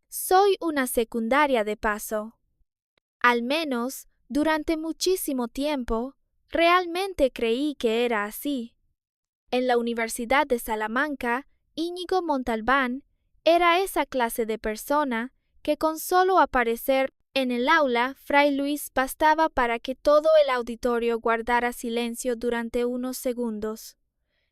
Soy una secundaria de paso. Al menos, durante muchísimo tiempo, realmente creí que era así. En la Universidad de Salamanca, Íñigo Montalbán era esa clase de persona que con solo aparecer en el aula, Fray Luis bastaba para que todo el auditorio guardara silencio durante unos segundos.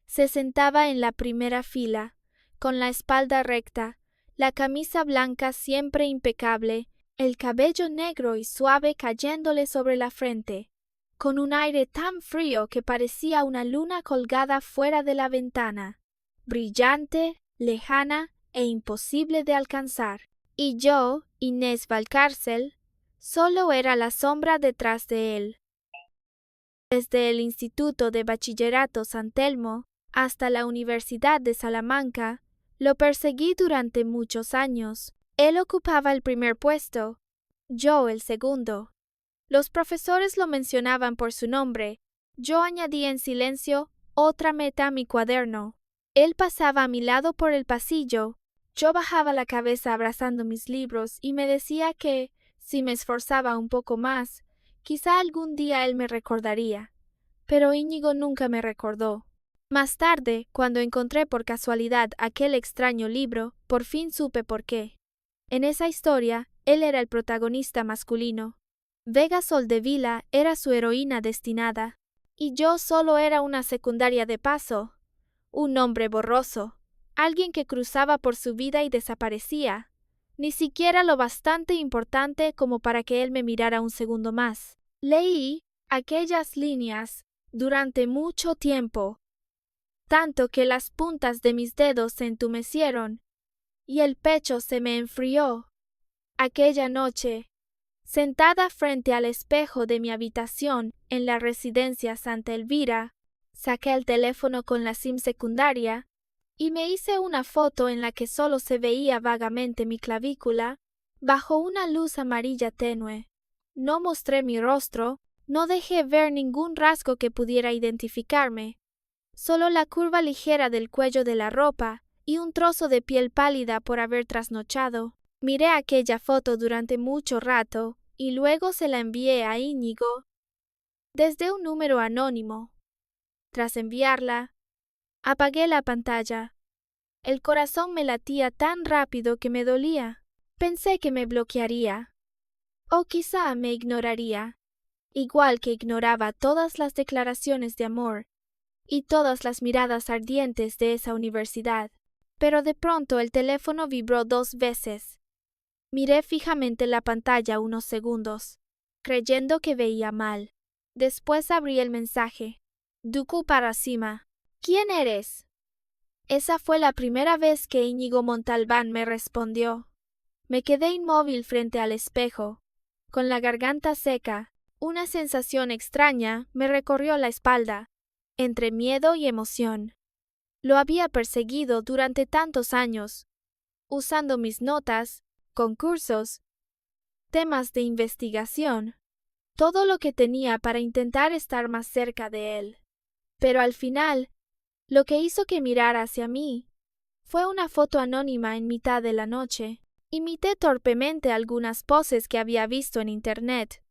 Se sentaba en la primera fila, con la espalda recta, la camisa blanca siempre impecable, el cabello negro y suave cayéndole sobre la frente, con un aire tan frío que parecía una luna colgada fuera de la ventana, brillante, lejana e imposible de alcanzar. Y yo, Inés Valcárcel, solo era la sombra detrás de él. Desde el Instituto de Bachillerato San Telmo hasta la Universidad de Salamanca, lo perseguí durante muchos años. Él ocupaba el primer puesto, yo el segundo. Los profesores lo mencionaban por su nombre. Yo añadí en silencio otra meta a mi cuaderno. Él pasaba a mi lado por el pasillo. Yo bajaba la cabeza abrazando mis libros y me decía que, si me esforzaba un poco más, quizá algún día él me recordaría. Pero Íñigo nunca me recordó. Más tarde, cuando encontré por casualidad aquel extraño libro, por fin supe por qué. En esa historia, él era el protagonista masculino. Vega Soldevila era su heroína destinada, y yo solo era una secundaria de paso, un hombre borroso, alguien que cruzaba por su vida y desaparecía, ni siquiera lo bastante importante como para que él me mirara un segundo más. Leí aquellas líneas durante mucho tiempo, tanto que las puntas de mis dedos se entumecieron y el pecho se me enfrió. Aquella noche, sentada frente al espejo de mi habitación en la residencia Santa Elvira, saqué el teléfono con la SIM secundaria y me hice una foto en la que solo se veía vagamente mi clavícula bajo una luz amarilla tenue. No mostré mi rostro, no dejé ver ningún rasgo que pudiera identificarme, solo la curva ligera del cuello de la ropa y un trozo de piel pálida por haber trasnochado. Miré aquella foto durante mucho rato y luego se la envié a Íñigo desde un número anónimo. Tras enviarla, apagué la pantalla. El corazón me latía tan rápido que me dolía. Pensé que me bloquearía. O quizá me ignoraría, igual que ignoraba todas las declaraciones de amor y todas las miradas ardientes de esa universidad. Pero de pronto el teléfono vibró 2 veces. Miré fijamente la pantalla unos segundos, creyendo que veía mal. Después abrí el mensaje. Duku Parasima. ¿Quién eres? Esa fue la primera vez que Íñigo Montalbán me respondió. Me quedé inmóvil frente al espejo, con la garganta seca. Una sensación extraña me recorrió la espalda, entre miedo y emoción. Lo había perseguido durante tantos años, usando mis notas, concursos, temas de investigación, todo lo que tenía para intentar estar más cerca de él. Pero al final, lo que hizo que mirara hacia mí fue una foto anónima en mitad de la noche. Imité torpemente algunas poses que había visto en internet.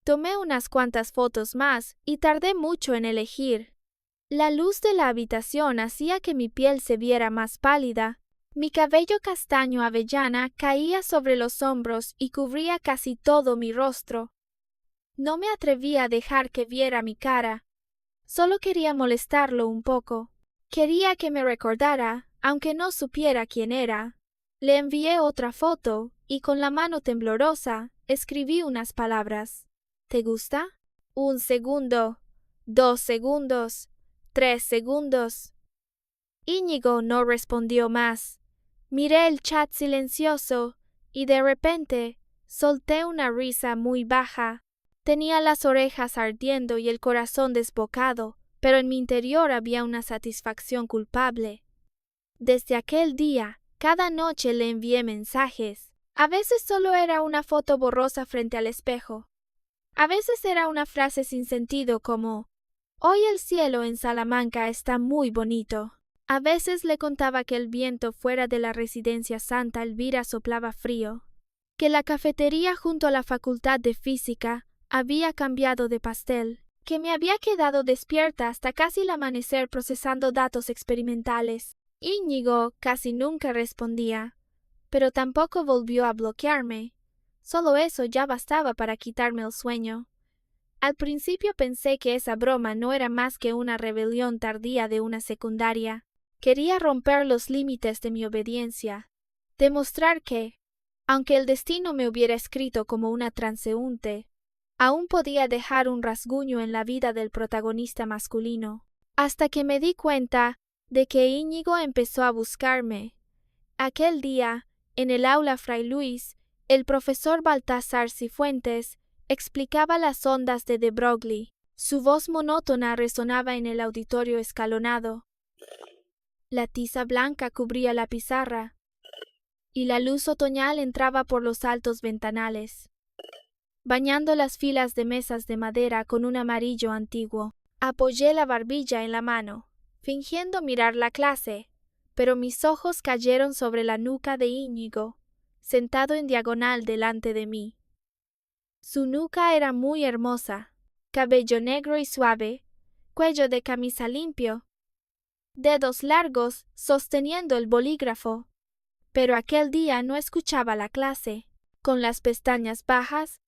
Tomé unas cuantas fotos más y tardé mucho en elegir. La luz de la habitación hacía que mi piel se viera más pálida. Mi cabello castaño avellana caía sobre los hombros y cubría casi todo mi rostro. No me atrevía a dejar que viera mi cara. Solo quería molestarlo un poco. Quería que me recordara, aunque no supiera quién era. Le envié otra foto y con la mano temblorosa escribí unas palabras. ¿Te gusta? 1 segundo, 2 segundos, 3 segundos. Íñigo no respondió más. Miré el chat silencioso y de repente solté una risa muy baja. Tenía las orejas ardiendo y el corazón desbocado, pero en mi interior había una satisfacción culpable. Desde aquel día, cada noche le envié mensajes. A veces solo era una foto borrosa frente al espejo. A veces era una frase sin sentido como: hoy el cielo en Salamanca está muy bonito. A veces le contaba que el viento fuera de la residencia Santa Elvira soplaba frío, que la cafetería junto a la Facultad de Física había cambiado de pastel, que me había quedado despierta hasta casi el amanecer procesando datos experimentales. Íñigo casi nunca respondía, pero tampoco volvió a bloquearme. Solo eso ya bastaba para quitarme el sueño. Al principio pensé que esa broma no era más que una rebelión tardía de una secundaria. Quería romper los límites de mi obediencia, demostrar que, aunque el destino me hubiera escrito como una transeúnte, aún podía dejar un rasguño en la vida del protagonista masculino. Hasta que me di cuenta de que Íñigo empezó a buscarme. Aquel día, en el aula Fray Luis, el profesor Baltasar Cifuentes explicaba las ondas de Broglie. Su voz monótona resonaba en el auditorio escalonado. La tiza blanca cubría la pizarra, y la luz otoñal entraba por los altos ventanales, bañando las filas de mesas de madera con un amarillo antiguo. Apoyé la barbilla en la mano, fingiendo mirar la clase, pero mis ojos cayeron sobre la nuca de Íñigo, sentado en diagonal delante de mí. Su nuca era muy hermosa, cabello negro y suave, cuello de camisa limpio, dedos largos sosteniendo el bolígrafo. Pero aquel día no escuchaba la clase. Con las pestañas bajas,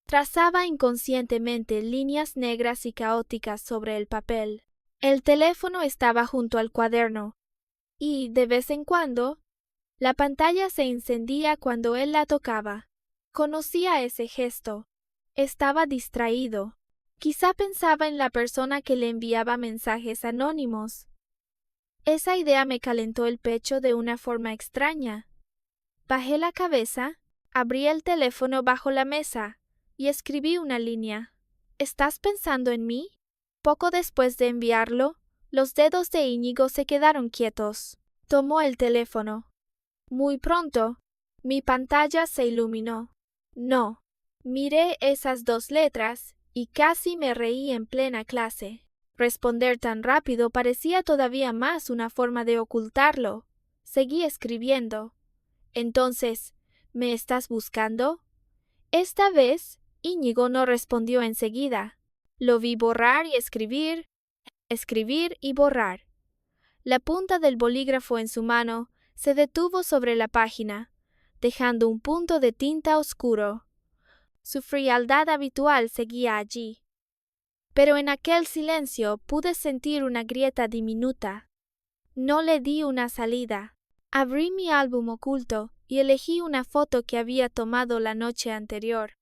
trazaba inconscientemente líneas negras y caóticas sobre el papel. El teléfono estaba junto al cuaderno, y, de vez en cuando, la pantalla se encendía cuando él la tocaba. Conocía ese gesto. Estaba distraído. Quizá pensaba en la persona que le enviaba mensajes anónimos. Esa idea me calentó el pecho de una forma extraña. Bajé la cabeza, abrí el teléfono bajo la mesa y escribí una línea. ¿Estás pensando en mí? Poco después de enviarlo, los dedos de Íñigo se quedaron quietos. Tomó el teléfono. Muy pronto, mi pantalla se iluminó. No. Miré esas 2 letras y casi me reí en plena clase. Responder tan rápido parecía todavía más una forma de ocultarlo. Seguí escribiendo. Entonces, ¿me estás buscando? Esta vez, Íñigo no respondió enseguida. Lo vi borrar y escribir y borrar. La punta del bolígrafo en su mano se detuvo sobre la página, dejando un punto de tinta oscuro. Su frialdad habitual seguía allí. Pero en aquel silencio pude sentir una grieta diminuta. No le di una salida. Abrí mi álbum oculto y elegí una foto que había tomado la noche anterior.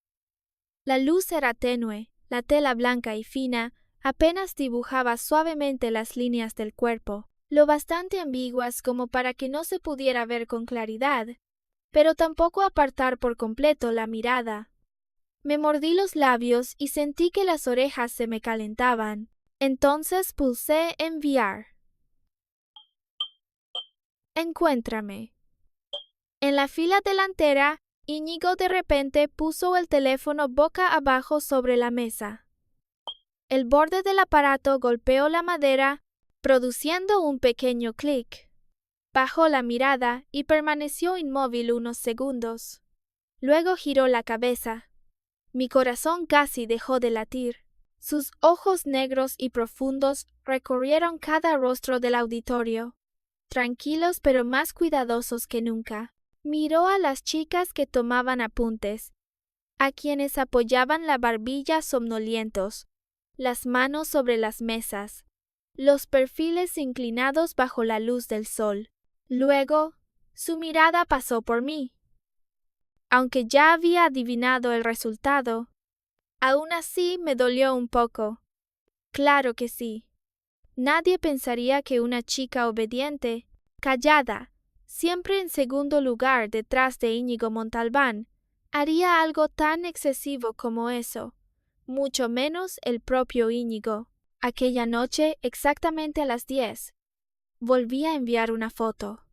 La luz era tenue, la tela blanca y fina apenas dibujaba suavemente las líneas del cuerpo, lo bastante ambiguas como para que no se pudiera ver con claridad, pero tampoco apartar por completo la mirada. Me mordí los labios y sentí que las orejas se me calentaban. Entonces pulsé enviar. Encuéntrame. En la fila delantera, Íñigo de repente puso el teléfono boca abajo sobre la mesa. El borde del aparato golpeó la madera, produciendo un pequeño clic. Bajó la mirada y permaneció inmóvil unos segundos. Luego giró la cabeza. Mi corazón casi dejó de latir. Sus ojos negros y profundos recorrieron cada rostro del auditorio, tranquilos pero más cuidadosos que nunca. Miró a las chicas que tomaban apuntes, a quienes apoyaban la barbilla somnolientos, las manos sobre las mesas, los perfiles inclinados bajo la luz del sol. Luego, su mirada pasó por mí. Aunque ya había adivinado el resultado, aún así me dolió un poco. Claro que sí. Nadie pensaría que una chica obediente, callada, siempre en segundo lugar detrás de Íñigo Montalbán, haría algo tan excesivo como eso, mucho menos el propio Íñigo. Aquella noche, exactamente a las 10, volví a enviar una foto.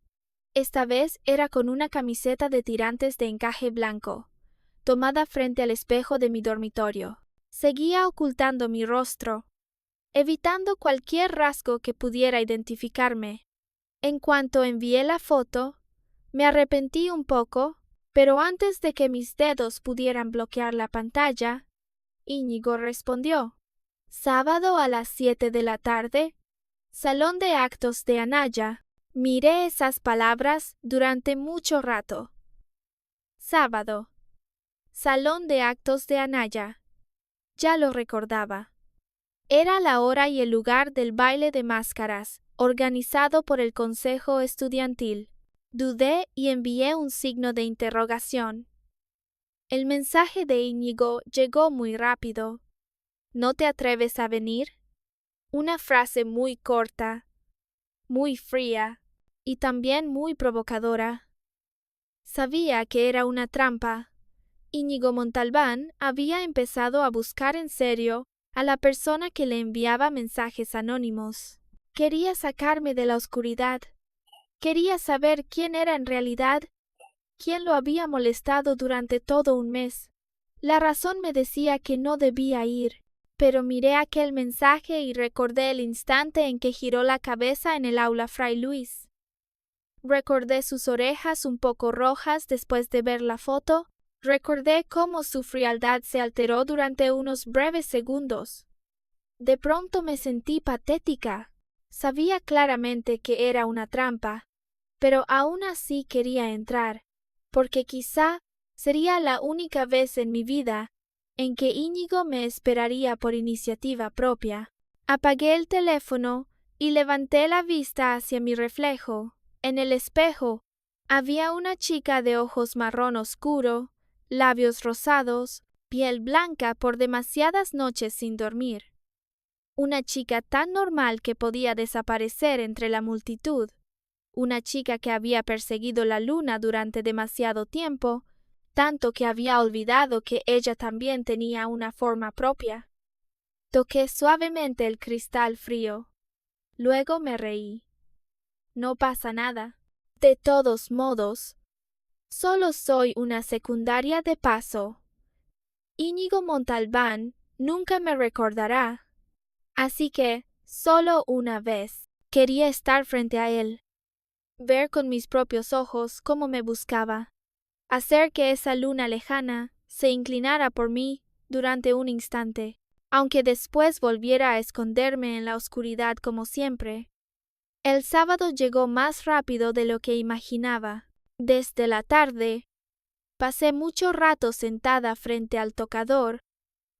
Esta vez era con una camiseta de tirantes de encaje blanco, tomada frente al espejo de mi dormitorio. Seguía ocultando mi rostro, evitando cualquier rasgo que pudiera identificarme. En cuanto envié la foto, me arrepentí un poco, pero antes de que mis dedos pudieran bloquear la pantalla, Íñigo respondió: sábado a las 7 de la tarde, Salón de Actos de Anaya. Miré esas palabras durante mucho rato. Sábado. Salón de Actos de Anaya. Ya lo recordaba. Era la hora y el lugar del baile de máscaras, organizado por el Consejo Estudiantil. Dudé y envié un signo de interrogación. El mensaje de Íñigo llegó muy rápido. ¿No te atreves a venir? Una frase muy corta, muy fría y también muy provocadora. Sabía que era una trampa. Íñigo Montalbán había empezado a buscar en serio a la persona que le enviaba mensajes anónimos. Quería sacarme de la oscuridad. Quería saber quién era en realidad, quién lo había molestado durante todo un mes. La razón me decía que no debía ir, pero miré aquel mensaje y recordé el instante en que giró la cabeza en el aula Fray Luis. Recordé sus orejas un poco rojas después de ver la foto. Recordé cómo su frialdad se alteró durante unos breves segundos. De pronto me sentí patética. Sabía claramente que era una trampa, pero aún así quería entrar, porque quizá sería la única vez en mi vida en que Íñigo me esperaría por iniciativa propia. Apagué el teléfono y levanté la vista hacia mi reflejo. En el espejo había una chica de ojos marrón oscuro, labios rosados, piel blanca por demasiadas noches sin dormir. Una chica tan normal que podía desaparecer entre la multitud. Una chica que había perseguido la luna durante demasiado tiempo, tanto que había olvidado que ella también tenía una forma propia. Toqué suavemente el cristal frío. Luego me reí. No pasa nada. De todos modos, solo soy una secundaria de paso. Íñigo Montalbán nunca me recordará. Así que, solo una vez, quería estar frente a él. Ver con mis propios ojos cómo me buscaba. Hacer que esa luna lejana se inclinara por mí durante un instante, aunque después volviera a esconderme en la oscuridad como siempre. El sábado llegó más rápido de lo que imaginaba. Desde la tarde, pasé mucho rato sentada frente al tocador,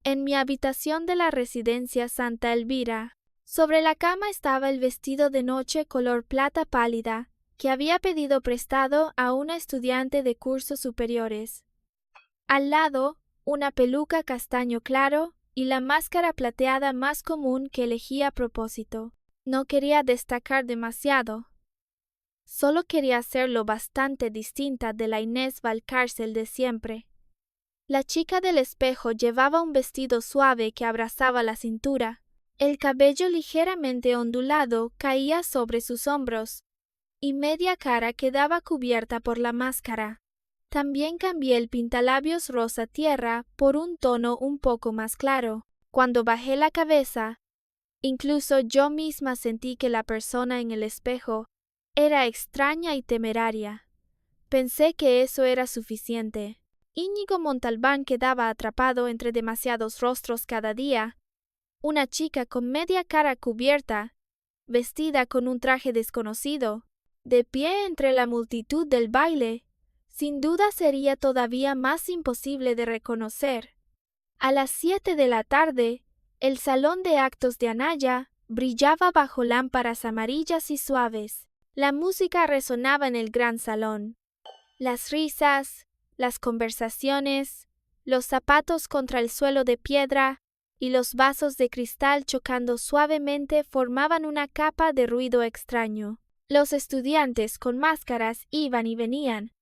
en mi habitación de la residencia Santa Elvira. Sobre la cama estaba el vestido de noche color plata pálida, que había pedido prestado a una estudiante de cursos superiores. Al lado, una peluca castaño claro y la máscara plateada más común que elegí a propósito. No quería destacar demasiado. Solo quería ser lo bastante distinta de la Inés Valcárcel de siempre. La chica del espejo llevaba un vestido suave que abrazaba la cintura. El cabello ligeramente ondulado caía sobre sus hombros, y media cara quedaba cubierta por la máscara. También cambié el pintalabios rosa tierra por un tono un poco más claro. Cuando bajé la cabeza, incluso yo misma sentí que la persona en el espejo era extraña y temeraria. Pensé que eso era suficiente. Íñigo Montalbán quedaba atrapado entre demasiados rostros cada día. Una chica con media cara cubierta, vestida con un traje desconocido, de pie entre la multitud del baile, sin duda sería todavía más imposible de reconocer. A las 7 de la tarde, el salón de actos de Anaya brillaba bajo lámparas amarillas y suaves. La música resonaba en el gran salón. Las risas, las conversaciones, los zapatos contra el suelo de piedra y los vasos de cristal chocando suavemente formaban una capa de ruido extraño. Los estudiantes con máscaras iban y venían.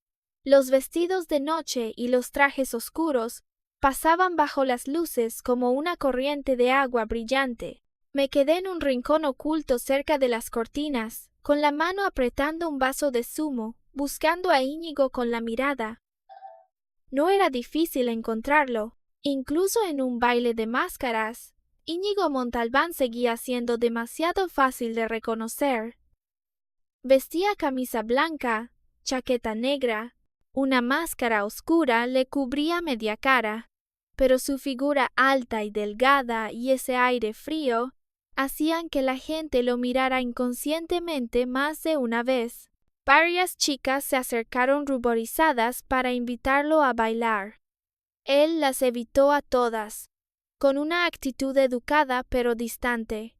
Los vestidos de noche y los trajes oscuros pasaban bajo las luces como una corriente de agua brillante. Me quedé en un rincón oculto cerca de las cortinas, con la mano apretando un vaso de zumo, buscando a Íñigo con la mirada. No era difícil encontrarlo. Incluso en un baile de máscaras, Íñigo Montalbán seguía siendo demasiado fácil de reconocer. Vestía camisa blanca, chaqueta negra, una máscara oscura le cubría media cara, pero su figura alta y delgada y ese aire frío hacían que la gente lo mirara inconscientemente más de una vez. Varias chicas se acercaron ruborizadas para invitarlo a bailar. Él las evitó a todas, con una actitud educada pero distante.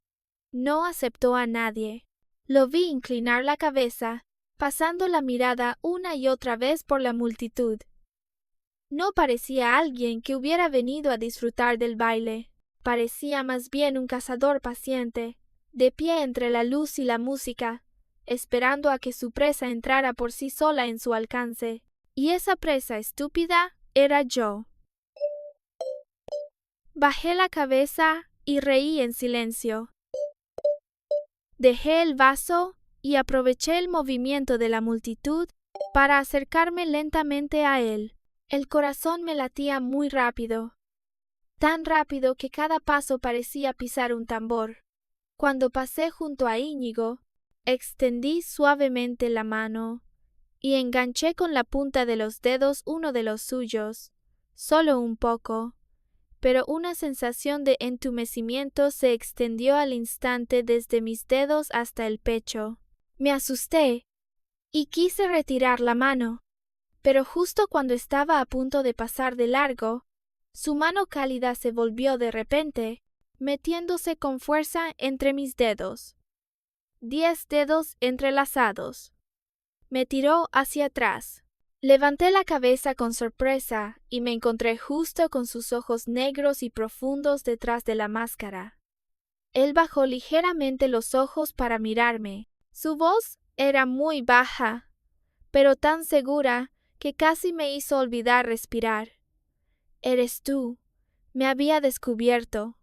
No aceptó a nadie. Lo vi inclinar la cabeza, pasando la mirada una y otra vez por la multitud. No parecía alguien que hubiera venido a disfrutar del baile. Parecía más bien un cazador paciente, de pie entre la luz y la música, esperando a que su presa entrara por sí sola en su alcance. Y esa presa estúpida era yo. Bajé la cabeza y reí en silencio. Dejé el vaso y aproveché el movimiento de la multitud para acercarme lentamente a él. El corazón me latía muy rápido, tan rápido que cada paso parecía pisar un tambor. Cuando pasé junto a Íñigo, extendí suavemente la mano y enganché con la punta de los dedos uno de los suyos, solo un poco, pero una sensación de entumecimiento se extendió al instante desde mis dedos hasta el pecho. Me asusté y quise retirar la mano, pero justo cuando estaba a punto de pasar de largo, su mano cálida se volvió de repente, metiéndose con fuerza entre mis dedos. 10 dedos entrelazados. Me tiró hacia atrás. Levanté la cabeza con sorpresa y me encontré justo con sus ojos negros y profundos detrás de la máscara. Él bajó ligeramente los ojos para mirarme. Su voz era muy baja, pero tan segura que casi me hizo olvidar respirar. Eres tú. Me había descubierto.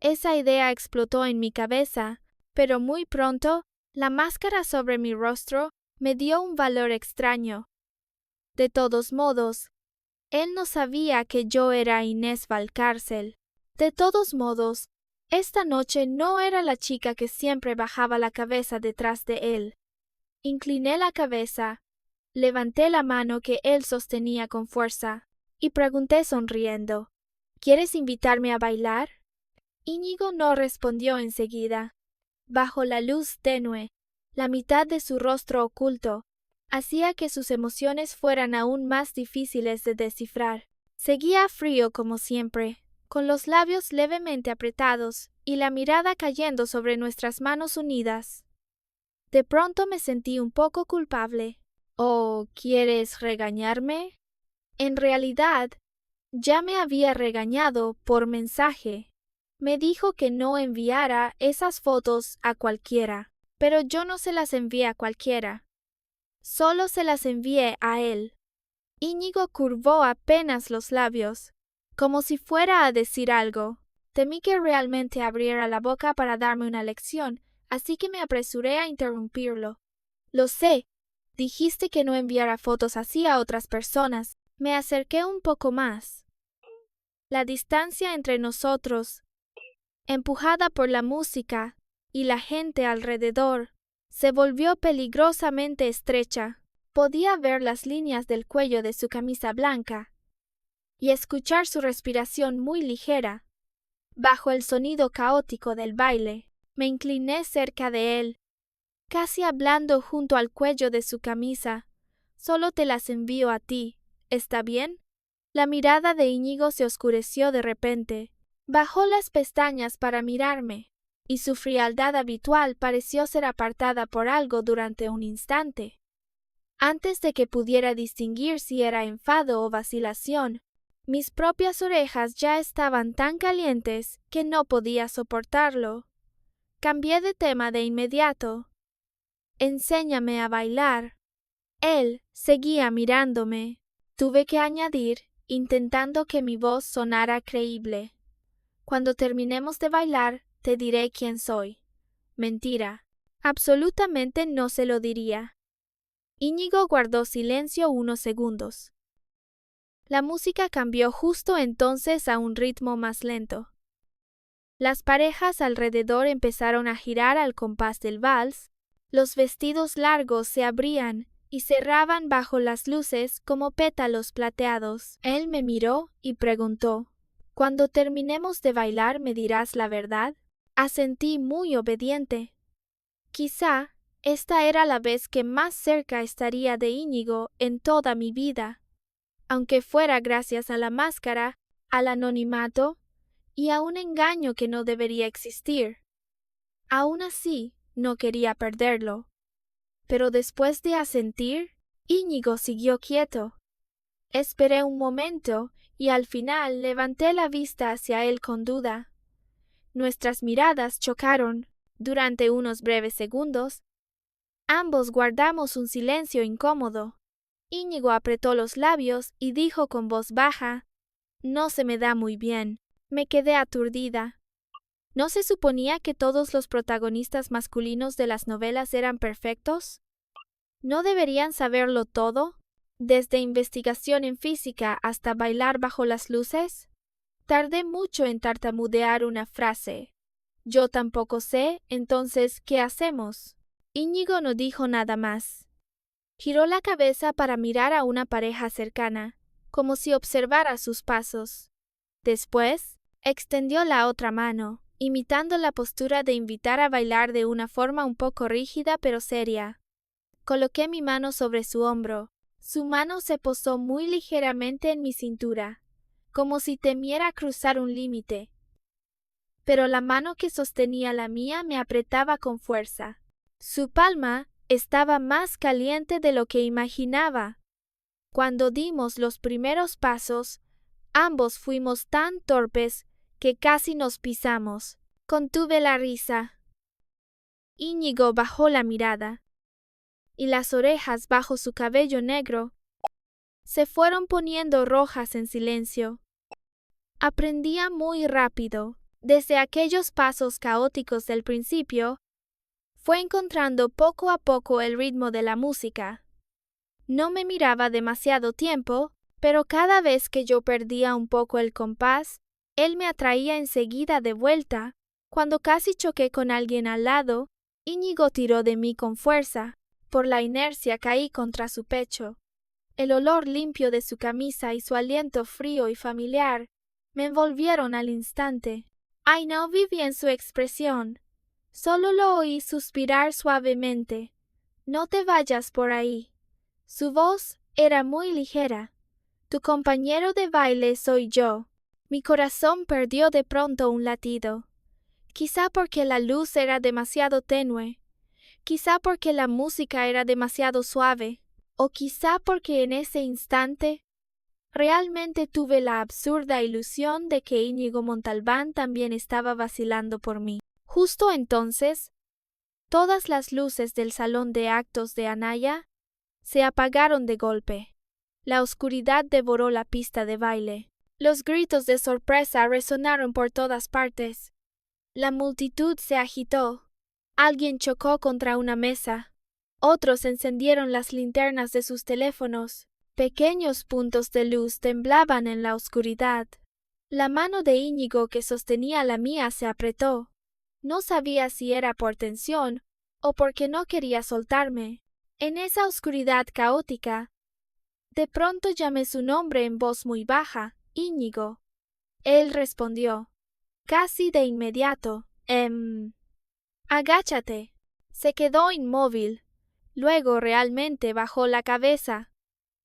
Esa idea explotó en mi cabeza, pero muy pronto la máscara sobre mi rostro me dio un valor extraño. De todos modos, él no sabía que yo era Inés Valcárcel. De todos modos, esta noche no era la chica que siempre bajaba la cabeza detrás de él. Incliné la cabeza, levanté la mano que él sostenía con fuerza y pregunté sonriendo: ¿Quieres invitarme a bailar? Íñigo no respondió enseguida. Bajo la luz tenue, la mitad de su rostro oculto hacía que sus emociones fueran aún más difíciles de descifrar. Seguía frío como siempre, con los labios levemente apretados y la mirada cayendo sobre nuestras manos unidas. De pronto me sentí un poco culpable. ¿O quieres regañarme? En realidad, ya me había regañado por mensaje. Me dijo que no enviara esas fotos a cualquiera, pero yo no se las envié a cualquiera. Solo se las envié a él. Íñigo curvó apenas los labios, como si fuera a decir algo. Temí que realmente abriera la boca para darme una lección, así que me apresuré a interrumpirlo. Lo sé, dijiste que no enviara fotos así a otras personas. Me acerqué un poco más. La distancia entre nosotros, empujada por la música y la gente alrededor, se volvió peligrosamente estrecha. Podía ver las líneas del cuello de su camisa blanca y escuchar su respiración muy ligera. Bajo el sonido caótico del baile, me incliné cerca de él, casi hablando junto al cuello de su camisa. Solo te las envío a ti, ¿está bien? La mirada de Íñigo se oscureció de repente. Bajó las pestañas para mirarme, y su frialdad habitual pareció ser apartada por algo durante un instante. Antes de que pudiera distinguir si era enfado o vacilación, mis propias orejas ya estaban tan calientes que no podía soportarlo. Cambié de tema de inmediato. Enséñame a bailar. Él seguía mirándome. Tuve que añadir, intentando que mi voz sonara creíble: Cuando terminemos de bailar, te diré quién soy. Mentira. Absolutamente no se lo diría. Íñigo guardó silencio unos segundos. La música cambió justo entonces a un ritmo más lento. Las parejas alrededor empezaron a girar al compás del vals, Los vestidos largos se abrían y cerraban bajo las luces como pétalos plateados. Él me miró y preguntó: «Cuando terminemos de bailar, ¿me dirás la verdad?». Asentí muy obediente. Quizá esta era la vez que más cerca estaría de Íñigo en toda mi vida, aunque fuera gracias a la máscara, al anonimato y a un engaño que no debería existir. Aún así, no quería perderlo. Pero después de asentir, Íñigo siguió quieto. Esperé un momento y al final levanté la vista hacia él con duda. Nuestras miradas chocaron durante unos breves segundos. Ambos guardamos un silencio incómodo. Íñigo apretó los labios y dijo con voz baja: «No se me da muy bien». Me quedé aturdida. ¿No se suponía que todos los protagonistas masculinos de las novelas eran perfectos? ¿No deberían saberlo todo, desde investigación en física hasta bailar bajo las luces? Tardé mucho en tartamudear una frase. «Yo tampoco sé, entonces, ¿qué hacemos?». Íñigo no dijo nada más. Giró la cabeza para mirar a una pareja cercana, como si observara sus pasos. Después, extendió la otra mano, imitando la postura de invitar a bailar de una forma un poco rígida pero seria. Coloqué mi mano sobre su hombro. Su mano se posó muy ligeramente en mi cintura, como si temiera cruzar un límite. Pero la mano que sostenía la mía me apretaba con fuerza. Su palma estaba más caliente de lo que imaginaba. Cuando dimos los primeros pasos, ambos fuimos tan torpes que casi nos pisamos. Contuve la risa. Íñigo bajó la mirada, y las orejas bajo su cabello negro se fueron poniendo rojas en silencio. Aprendía muy rápido. Desde aquellos pasos caóticos del principio, fue encontrando poco a poco el ritmo de la música. No me miraba demasiado tiempo, pero cada vez que yo perdía un poco el compás, él me atraía enseguida de vuelta. Cuando casi choqué con alguien al lado, Íñigo tiró de mí con fuerza. Por la inercia caí contra su pecho. El olor limpio de su camisa y su aliento frío y familiar me envolvieron al instante. Ay, no vi bien su expresión. Solo lo oí suspirar suavemente. «No te vayas por ahí». Su voz era muy ligera. «Tu compañero de baile soy yo». Mi corazón perdió de pronto un latido. Quizá porque la luz era demasiado tenue. Quizá porque la música era demasiado suave. O quizá porque en ese instante realmente tuve la absurda ilusión de que Íñigo Montalbán también estaba vacilando por mí. Justo entonces, todas las luces del salón de actos de Anaya se apagaron de golpe. La oscuridad devoró la pista de baile. Los gritos de sorpresa resonaron por todas partes. La multitud se agitó. Alguien chocó contra una mesa. Otros encendieron las linternas de sus teléfonos. Pequeños puntos de luz temblaban en la oscuridad. La mano de Íñigo que sostenía la mía se apretó. No sabía si era por tensión o porque no quería soltarme. En esa oscuridad caótica, de pronto llamé su nombre en voz muy baja: «Íñigo». Él respondió, casi de inmediato: «Agáchate». Se quedó inmóvil. Luego realmente bajó la cabeza.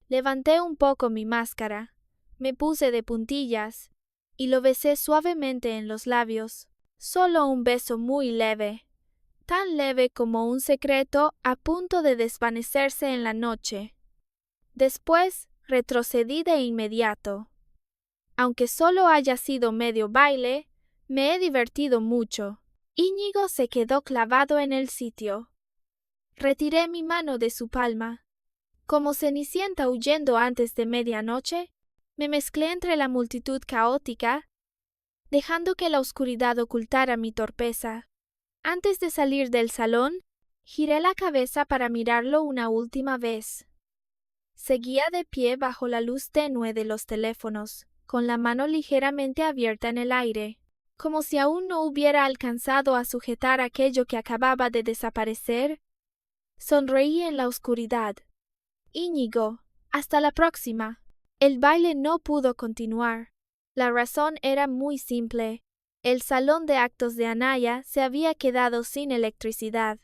Levanté un poco mi máscara, me puse de puntillas y lo besé suavemente en los labios. Solo un beso muy leve, tan leve como un secreto a punto de desvanecerse en la noche. Después retrocedí de inmediato. Aunque solo haya sido medio baile, me he divertido mucho. Íñigo se quedó clavado en el sitio. Retiré mi mano de su palma. Como Cenicienta huyendo antes de medianoche, me mezclé entre la multitud caótica, dejando que la oscuridad ocultara mi torpeza. Antes de salir del salón, giré la cabeza para mirarlo una última vez. Seguía de pie bajo la luz tenue de los teléfonos, con la mano ligeramente abierta en el aire, como si aún no hubiera alcanzado a sujetar aquello que acababa de desaparecer Sonreí en la oscuridad. Íñigo, hasta la próxima. El baile no pudo continuar. La razón era muy simple. El salón de actos de Anaya se había quedado sin electricidad.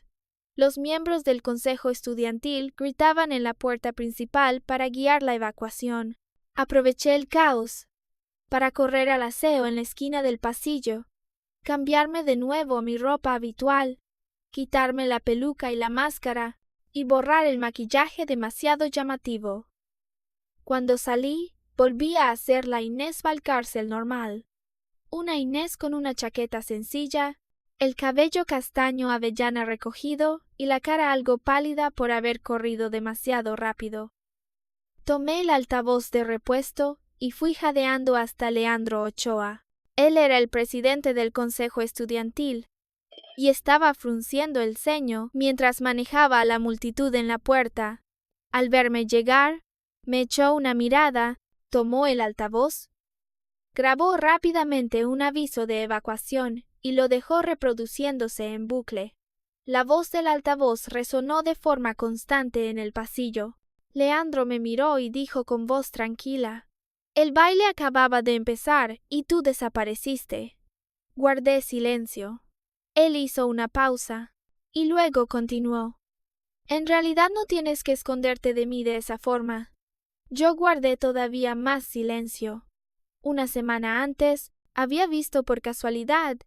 Los miembros del consejo estudiantil gritaban en la puerta principal para guiar la evacuación. Aproveché el caos para correr al aseo en la esquina del pasillo, cambiarme de nuevo a mi ropa habitual, quitarme la peluca y la máscara y borrar el maquillaje demasiado llamativo. Cuando salí, volví a ser la Inés Valcárcel normal. Una Inés con una chaqueta sencilla, el cabello castaño avellana recogido y la cara algo pálida por haber corrido demasiado rápido. Tomé el altavoz de repuesto y fui jadeando hasta Leandro Ochoa. Él era el presidente del consejo estudiantil y estaba frunciendo el ceño mientras manejaba a la multitud en la puerta. Al verme llegar, me echó una mirada, tomó el altavoz, grabó rápidamente un aviso de evacuación y lo dejó reproduciéndose en bucle. La voz del altavoz resonó de forma constante en el pasillo. Leandro me miró y dijo con voz tranquila: «El baile acababa de empezar y tú desapareciste». Guardé silencio. Él hizo una pausa y luego continuó: «En realidad no tienes que esconderte de mí de esa forma». Yo guardé todavía más silencio. Una semana antes, había visto por casualidad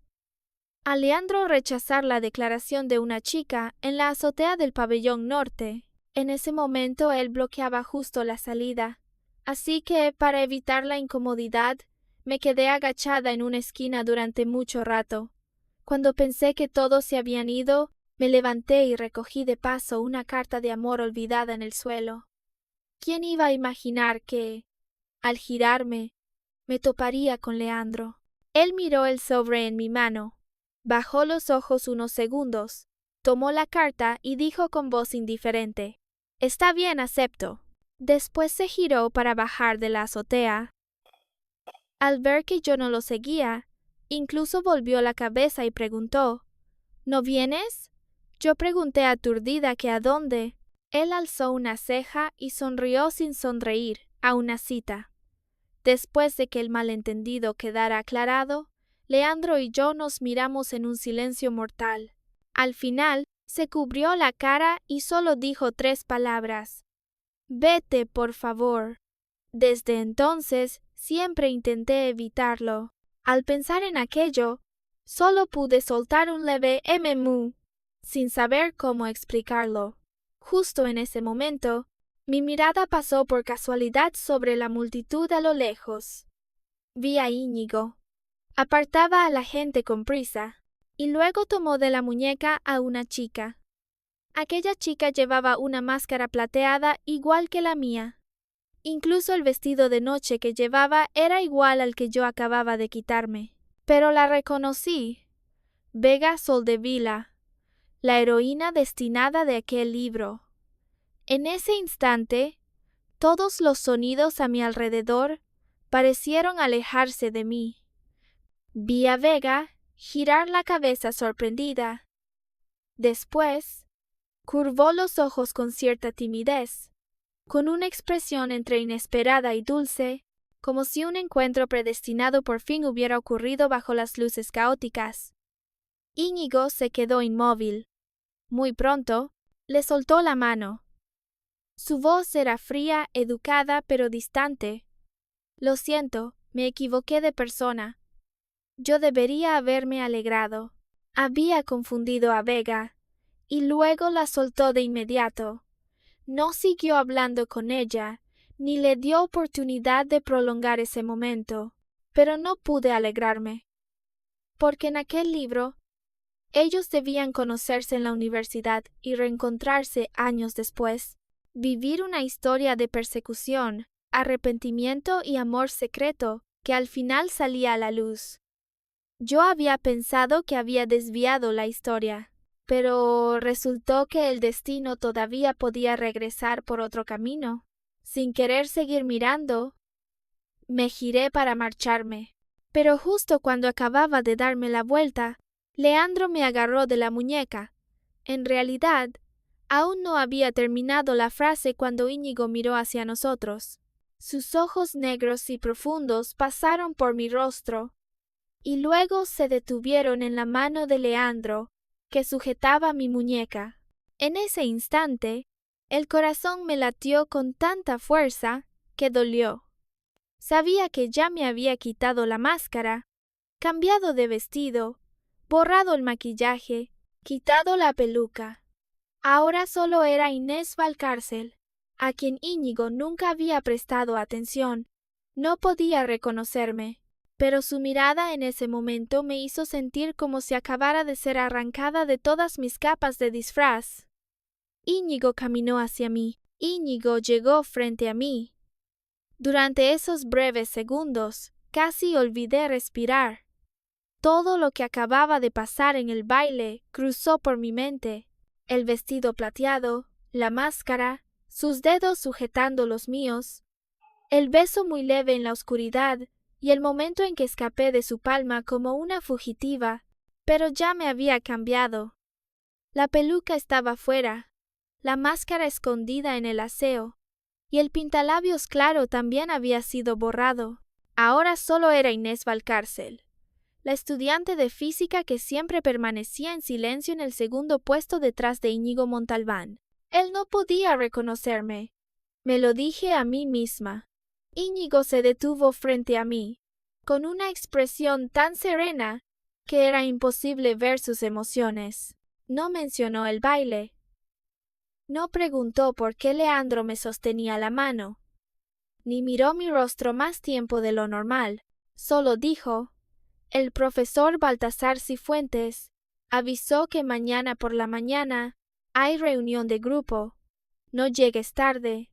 a Leandro rechazar la declaración de una chica en la azotea del pabellón norte. En ese momento él bloqueaba justo la salida, así que, para evitar la incomodidad, me quedé agachada en una esquina durante mucho rato. Cuando pensé que todos se habían ido, me levanté y recogí de paso una carta de amor olvidada en el suelo. ¿Quién iba a imaginar que, al girarme, me toparía con Leandro? Él miró el sobre en mi mano, bajó los ojos unos segundos, tomó la carta y dijo con voz indiferente: «Está bien, acepto». Después se giró para bajar de la azotea. Al ver que yo no lo seguía, incluso volvió la cabeza y preguntó: «¿No vienes?». Yo pregunté aturdida que a dónde. Él alzó una ceja y sonrió sin sonreír, a una cita. Después de que el malentendido quedara aclarado, Leandro y yo nos miramos en un silencio mortal. Al final, se cubrió la cara y solo dijo 3 palabras: «Vete, por favor». Desde entonces, siempre intenté evitarlo. Al pensar en aquello, solo pude soltar un leve «mu», sin saber cómo explicarlo. Justo en ese momento, mi mirada pasó por casualidad sobre la multitud a lo lejos. Vi a Íñigo. Apartaba a la gente con prisa, y luego tomó de la muñeca a una chica. Aquella chica llevaba una máscara plateada igual que la mía. Incluso el vestido de noche que llevaba era igual al que yo acababa de quitarme. Pero la reconocí. Vega Soldevila, la heroína destinada de aquel libro. En ese instante, todos los sonidos a mi alrededor parecieron alejarse de mí. Vi a Vega girar la cabeza sorprendida. Después, curvó los ojos con cierta timidez, con una expresión entre inesperada y dulce, como si un encuentro predestinado por fin hubiera ocurrido bajo las luces caóticas. Íñigo se quedó inmóvil. Muy pronto, le soltó la mano. Su voz era fría, educada, pero distante. «Lo siento, me equivoqué de persona. Yo debería haberme alegrado». Había confundido a Vega, y luego la soltó de inmediato. No siguió hablando con ella, ni le dio oportunidad de prolongar ese momento, pero no pude alegrarme. Porque en aquel libro, ellos debían conocerse en la universidad y reencontrarse años después. Vivir una historia de persecución, arrepentimiento y amor secreto que al final salía a la luz. Yo había pensado que había desviado la historia, pero resultó que el destino todavía podía regresar por otro camino. Sin querer seguir mirando, me giré para marcharme. Pero justo cuando acababa de darme la vuelta, Leandro me agarró de la muñeca. En realidad, Aún no había terminado la frase cuando Íñigo miró hacia nosotros. Sus ojos negros y profundos pasaron por mi rostro, y luego se detuvieron en la mano de Leandro, que sujetaba mi muñeca. En ese instante, el corazón me latió con tanta fuerza que dolió. Sabía que ya me había quitado la máscara, cambiado de vestido, borrado el maquillaje, quitado la peluca. Ahora solo era Inés Valcárcel, a quien Íñigo nunca había prestado atención. No podía reconocerme, pero su mirada en ese momento me hizo sentir como si acabara de ser arrancada de todas mis capas de disfraz. Íñigo caminó hacia mí. Íñigo llegó frente a mí. Durante esos breves segundos, casi olvidé respirar. Todo lo que acababa de pasar en el baile cruzó por mi mente. El vestido plateado, la máscara, sus dedos sujetando los míos, el beso muy leve en la oscuridad y el momento en que escapé de su palma como una fugitiva, pero ya me había cambiado. La peluca estaba fuera, la máscara escondida en el aseo, y el pintalabios claro también había sido borrado. Ahora solo era Inés Valcárcel, la estudiante de física que siempre permanecía en silencio en el segundo puesto detrás de Íñigo Montalbán. Él no podía reconocerme. Me lo dije a mí misma. Íñigo se detuvo frente a mí, con una expresión tan serena que era imposible ver sus emociones. No mencionó el baile. No preguntó por qué Leandro me sostenía la mano, ni miró mi rostro más tiempo de lo normal. Solo dijo: el profesor Baltasar Cifuentes avisó que mañana por la mañana hay reunión de grupo. No llegues tarde.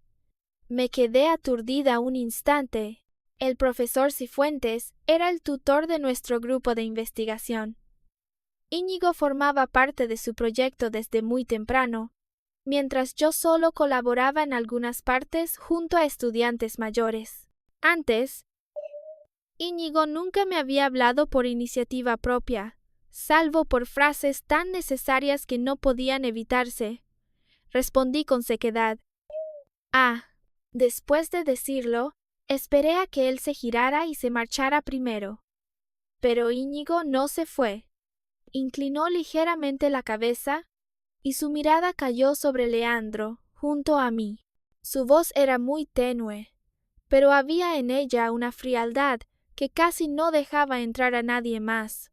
Me quedé aturdida un instante. El profesor Cifuentes era el tutor de nuestro grupo de investigación. Íñigo formaba parte de su proyecto desde muy temprano, mientras yo solo colaboraba en algunas partes junto a estudiantes mayores. Antes, Íñigo nunca me había hablado por iniciativa propia, salvo por frases tan necesarias que no podían evitarse. Respondí con sequedad: ah. Después de decirlo, esperé a que él se girara y se marchara primero. Pero Íñigo no se fue. Inclinó ligeramente la cabeza y su mirada cayó sobre Leandro, junto a mí. Su voz era muy tenue, pero había en ella una frialdad que casi no dejaba entrar a nadie más.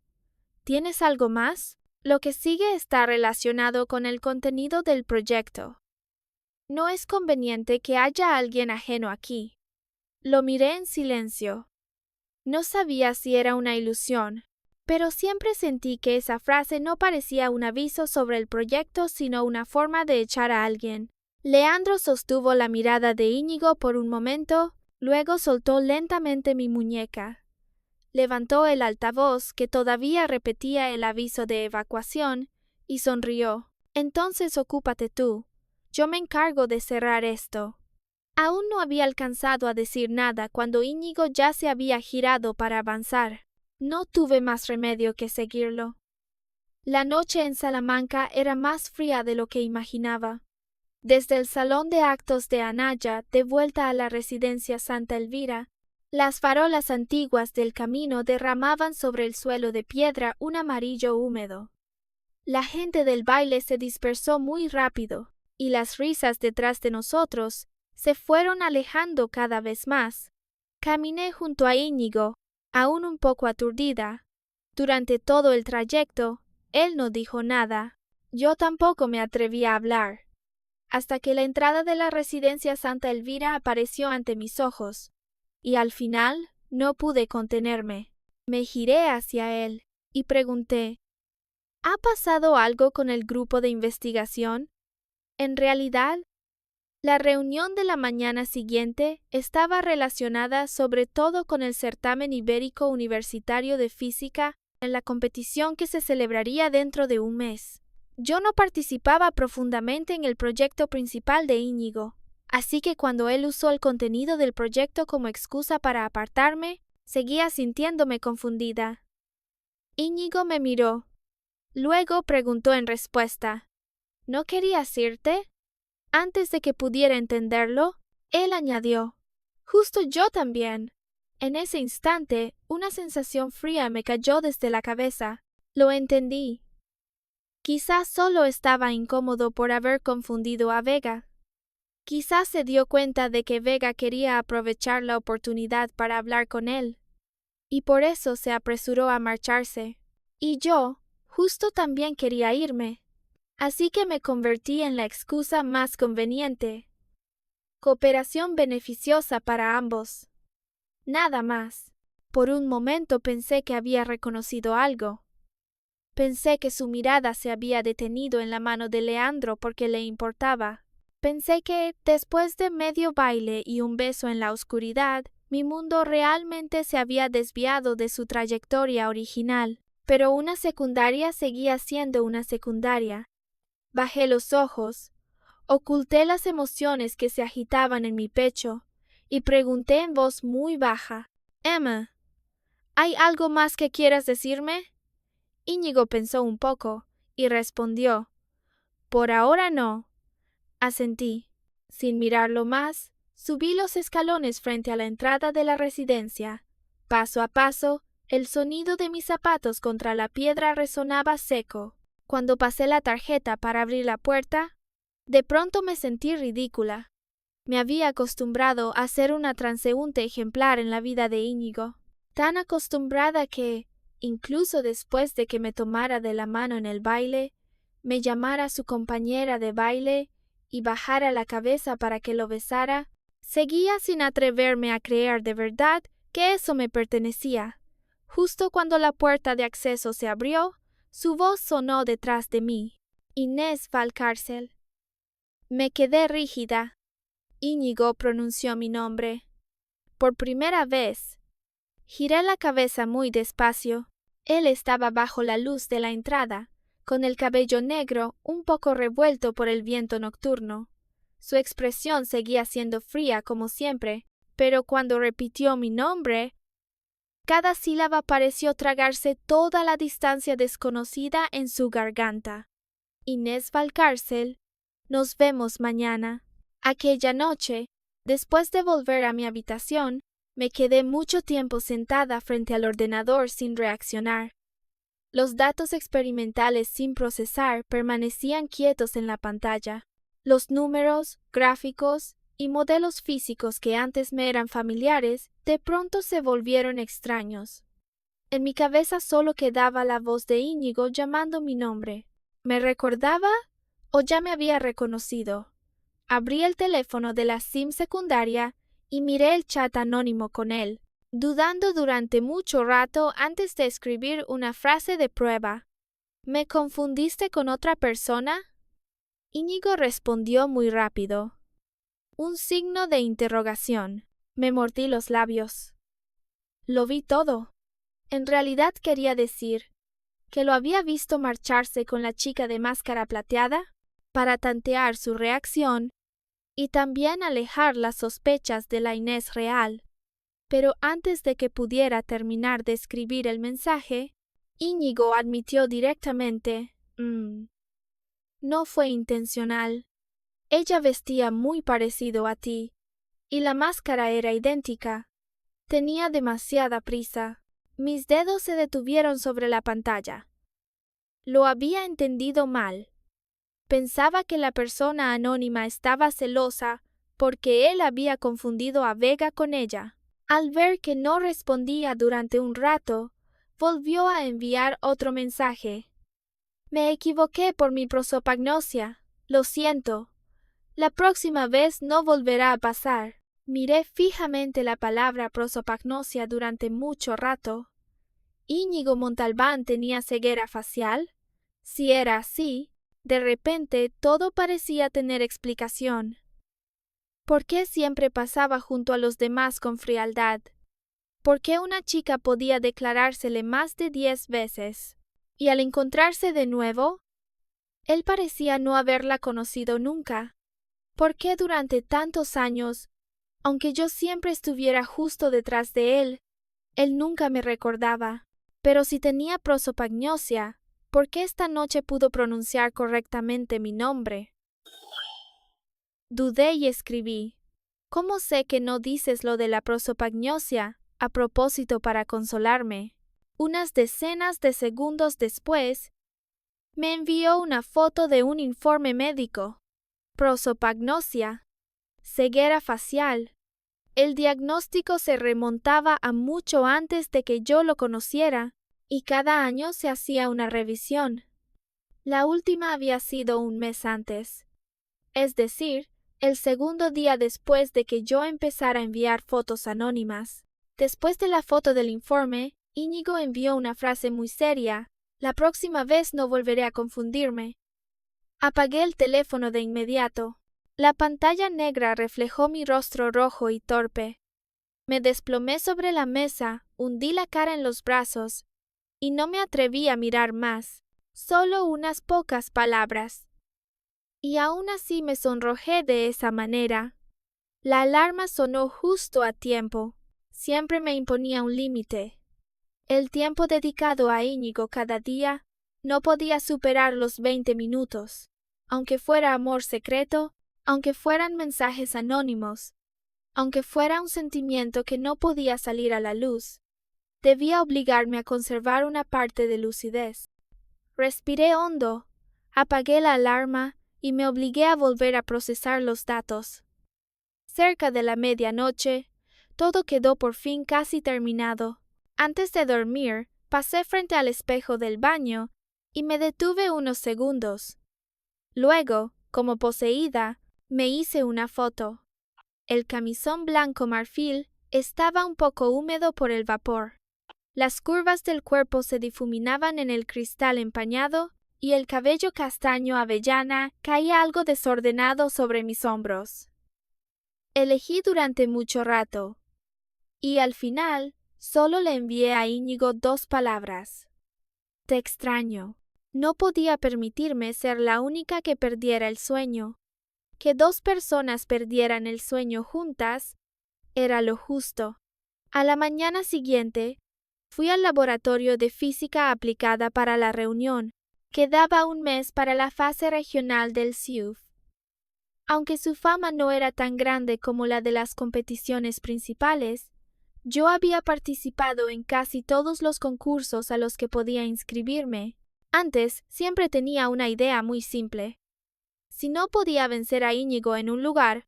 ¿Tienes algo más? Lo que sigue está relacionado con el contenido del proyecto. No es conveniente que haya alguien ajeno aquí. Lo miré en silencio. No sabía si era una ilusión, pero siempre sentí que esa frase no parecía un aviso sobre el proyecto, sino una forma de echar a alguien. Leandro sostuvo la mirada de Íñigo por un momento, luego soltó lentamente mi muñeca. Levantó el altavoz, que todavía repetía el aviso de evacuación, y sonrió. Entonces ocúpate tú. Yo me encargo de cerrar esto. Aún no había alcanzado a decir nada cuando Íñigo ya se había girado para avanzar. No tuve más remedio que seguirlo. La noche en Salamanca era más fría de lo que imaginaba. Desde el salón de actos de Anaya, de vuelta a la residencia Santa Elvira, las farolas antiguas del camino derramaban sobre el suelo de piedra un amarillo húmedo. La gente del baile se dispersó muy rápido, y las risas detrás de nosotros se fueron alejando cada vez más. Caminé junto a Íñigo, aún un poco aturdida. Durante todo el trayecto, él no dijo nada. Yo tampoco me atreví a hablar, hasta que la entrada de la residencia Santa Elvira apareció ante mis ojos, y al final no pude contenerme. Me giré hacia él y pregunté: ¿ha pasado algo con el grupo de investigación? En realidad, la reunión de la mañana siguiente estaba relacionada sobre todo con el certamen ibérico universitario de física en la competición que se celebraría dentro de un mes. Yo no participaba profundamente en el proyecto principal de Íñigo, así que cuando él usó el contenido del proyecto como excusa para apartarme, seguía sintiéndome confundida. Íñigo me miró. Luego preguntó en respuesta: ¿No querías irte? Antes de que pudiera entenderlo, él añadió, justo yo también. En ese instante, una sensación fría me cayó desde la cabeza. Lo entendí. Quizás solo estaba incómodo por haber confundido a Vega. Quizás se dio cuenta de que Vega quería aprovechar la oportunidad para hablar con él, y por eso se apresuró a marcharse. Y yo, justo también quería irme. Así que me convertí en la excusa más conveniente. Cooperación beneficiosa para ambos. Nada más. Por un momento pensé que había reconocido algo. Pensé que su mirada se había detenido en la mano de Leandro porque le importaba. Pensé que, después de medio baile y un beso en la oscuridad, mi mundo realmente se había desviado de su trayectoria original. Pero una secundaria seguía siendo una secundaria. Bajé los ojos, oculté las emociones que se agitaban en mi pecho y pregunté en voz muy baja: Emma, ¿hay algo más que quieras decirme? Íñigo pensó un poco y respondió: por ahora no. Asentí. Sin mirarlo más, subí los escalones frente a la entrada de la residencia. Paso a paso, el sonido de mis zapatos contra la piedra resonaba seco. Cuando pasé la tarjeta para abrir la puerta, de pronto me sentí ridícula. Me había acostumbrado a ser una transeúnte ejemplar en la vida de Íñigo, tan acostumbrada que, incluso después de que me tomara de la mano en el baile, me llamara su compañera de baile y bajara la cabeza para que lo besara, seguía sin atreverme a creer de verdad que eso me pertenecía. Justo cuando la puerta de acceso se abrió, su voz sonó detrás de mí. Inés Valcárcel. Me quedé rígida. Íñigo pronunció mi nombre. Por primera vez. Giré la cabeza muy despacio. Él estaba bajo la luz de la entrada, con el cabello negro un poco revuelto por el viento nocturno. Su expresión seguía siendo fría como siempre, pero cuando repitió mi nombre, cada sílaba pareció tragarse toda la distancia desconocida en su garganta. Inés Valcárcel, nos vemos mañana. Aquella noche, después de volver a mi habitación, me quedé mucho tiempo sentada frente al ordenador sin reaccionar. Los datos experimentales sin procesar permanecían quietos en la pantalla. Los números, gráficos y modelos físicos que antes me eran familiares, de pronto se volvieron extraños. En mi cabeza solo quedaba la voz de Íñigo llamando mi nombre. ¿Me recordaba o ya me había reconocido? Abrí el teléfono de la SIM secundaria y miré el chat anónimo con él, dudando durante mucho rato antes de escribir una frase de prueba. ¿Me confundiste con otra persona? Íñigo respondió muy rápido. Un signo de interrogación. Me mordí los labios. Lo vi todo. En realidad quería decir que lo había visto marcharse con la chica de máscara plateada para tantear su reacción y también alejar las sospechas de la Inés real. Pero antes de que pudiera terminar de escribir el mensaje, Íñigo admitió directamente: no fue intencional. Ella vestía muy parecido a ti, y la máscara era idéntica. Tenía demasiada prisa. Mis dedos se detuvieron sobre la pantalla. Lo había entendido mal. Pensaba que la persona anónima estaba celosa porque él había confundido a Vega con ella. Al ver que no respondía durante un rato, volvió a enviar otro mensaje. Me equivoqué por mi prosopagnosia. Lo siento. La próxima vez no volverá a pasar. Miré fijamente la palabra prosopagnosia durante mucho rato. ¿Íñigo Montalbán tenía ceguera facial? Si era así, de repente todo parecía tener explicación. ¿Por qué siempre pasaba junto a los demás con frialdad? ¿Por qué una chica podía declarársele más de 10 veces? Y al encontrarse de nuevo, él parecía no haberla conocido nunca. ¿Por qué durante tantos años, aunque yo siempre estuviera justo detrás de él, él nunca me recordaba? Pero si tenía prosopagnosia, ¿Por qué esta noche pudo pronunciar correctamente mi nombre? Dudé y escribí: ¿Cómo sé que no dices lo de la prosopagnosia a propósito para consolarme? Unas decenas de segundos después, me envió una foto de un informe médico. Prosopagnosia, ceguera facial. El diagnóstico se remontaba a mucho antes de que yo lo conociera, y cada año se hacía una revisión. La última había sido un mes antes, es decir, el segundo día después de que yo empezara a enviar fotos anónimas. Después de la foto del informe, Íñigo envió una frase muy seria: «La próxima vez no volveré a confundirme». Apagué el teléfono de inmediato. La pantalla negra reflejó mi rostro rojo y torpe. Me desplomé sobre la mesa, hundí la cara en los brazos, y no me atreví a mirar más. Solo unas pocas palabras. Y aún así me sonrojé de esa manera. La alarma sonó justo a tiempo. Siempre me imponía un límite. El tiempo dedicado a Íñigo cada día no podía superar los 20 minutos. Aunque fuera amor secreto, aunque fueran mensajes anónimos, aunque fuera un sentimiento que no podía salir a la luz, debía obligarme a conservar una parte de lucidez. Respiré hondo, apagué la alarma y me obligué a volver a procesar los datos. Cerca de la medianoche, todo quedó por fin casi terminado. Antes de dormir, pasé frente al espejo del baño y me detuve unos segundos. Luego, como poseída, me hice una foto. El camisón blanco marfil estaba un poco húmedo por el vapor. Las curvas del cuerpo se difuminaban en el cristal empañado y el cabello castaño avellana caía algo desordenado sobre mis hombros. Elegí durante mucho rato, y al final solo le envié a Íñigo 2 palabras: «Te extraño». No podía permitirme ser la única que perdiera el sueño. Que 2 personas perdieran el sueño juntas era lo justo. A la mañana siguiente, fui al laboratorio de física aplicada para la reunión. Quedaba un mes para la fase regional del CIUF. Aunque su fama no era tan grande como la de las competiciones principales, yo había participado en casi todos los concursos a los que podía inscribirme. Antes siempre tenía una idea muy simple. Si no podía vencer a Íñigo en un lugar,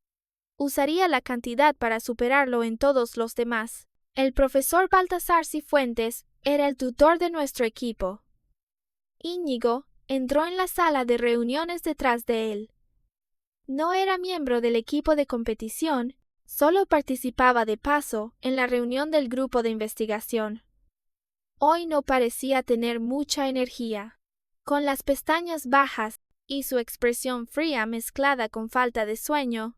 usaría la cantidad para superarlo en todos los demás. El profesor Baltasar Cifuentes era el tutor de nuestro equipo. Íñigo entró en la sala de reuniones detrás de él. No era miembro del equipo de competición, solo participaba de paso en la reunión del grupo de investigación. Hoy no parecía tener mucha energía. Con las pestañas bajas y su expresión fría mezclada con falta de sueño,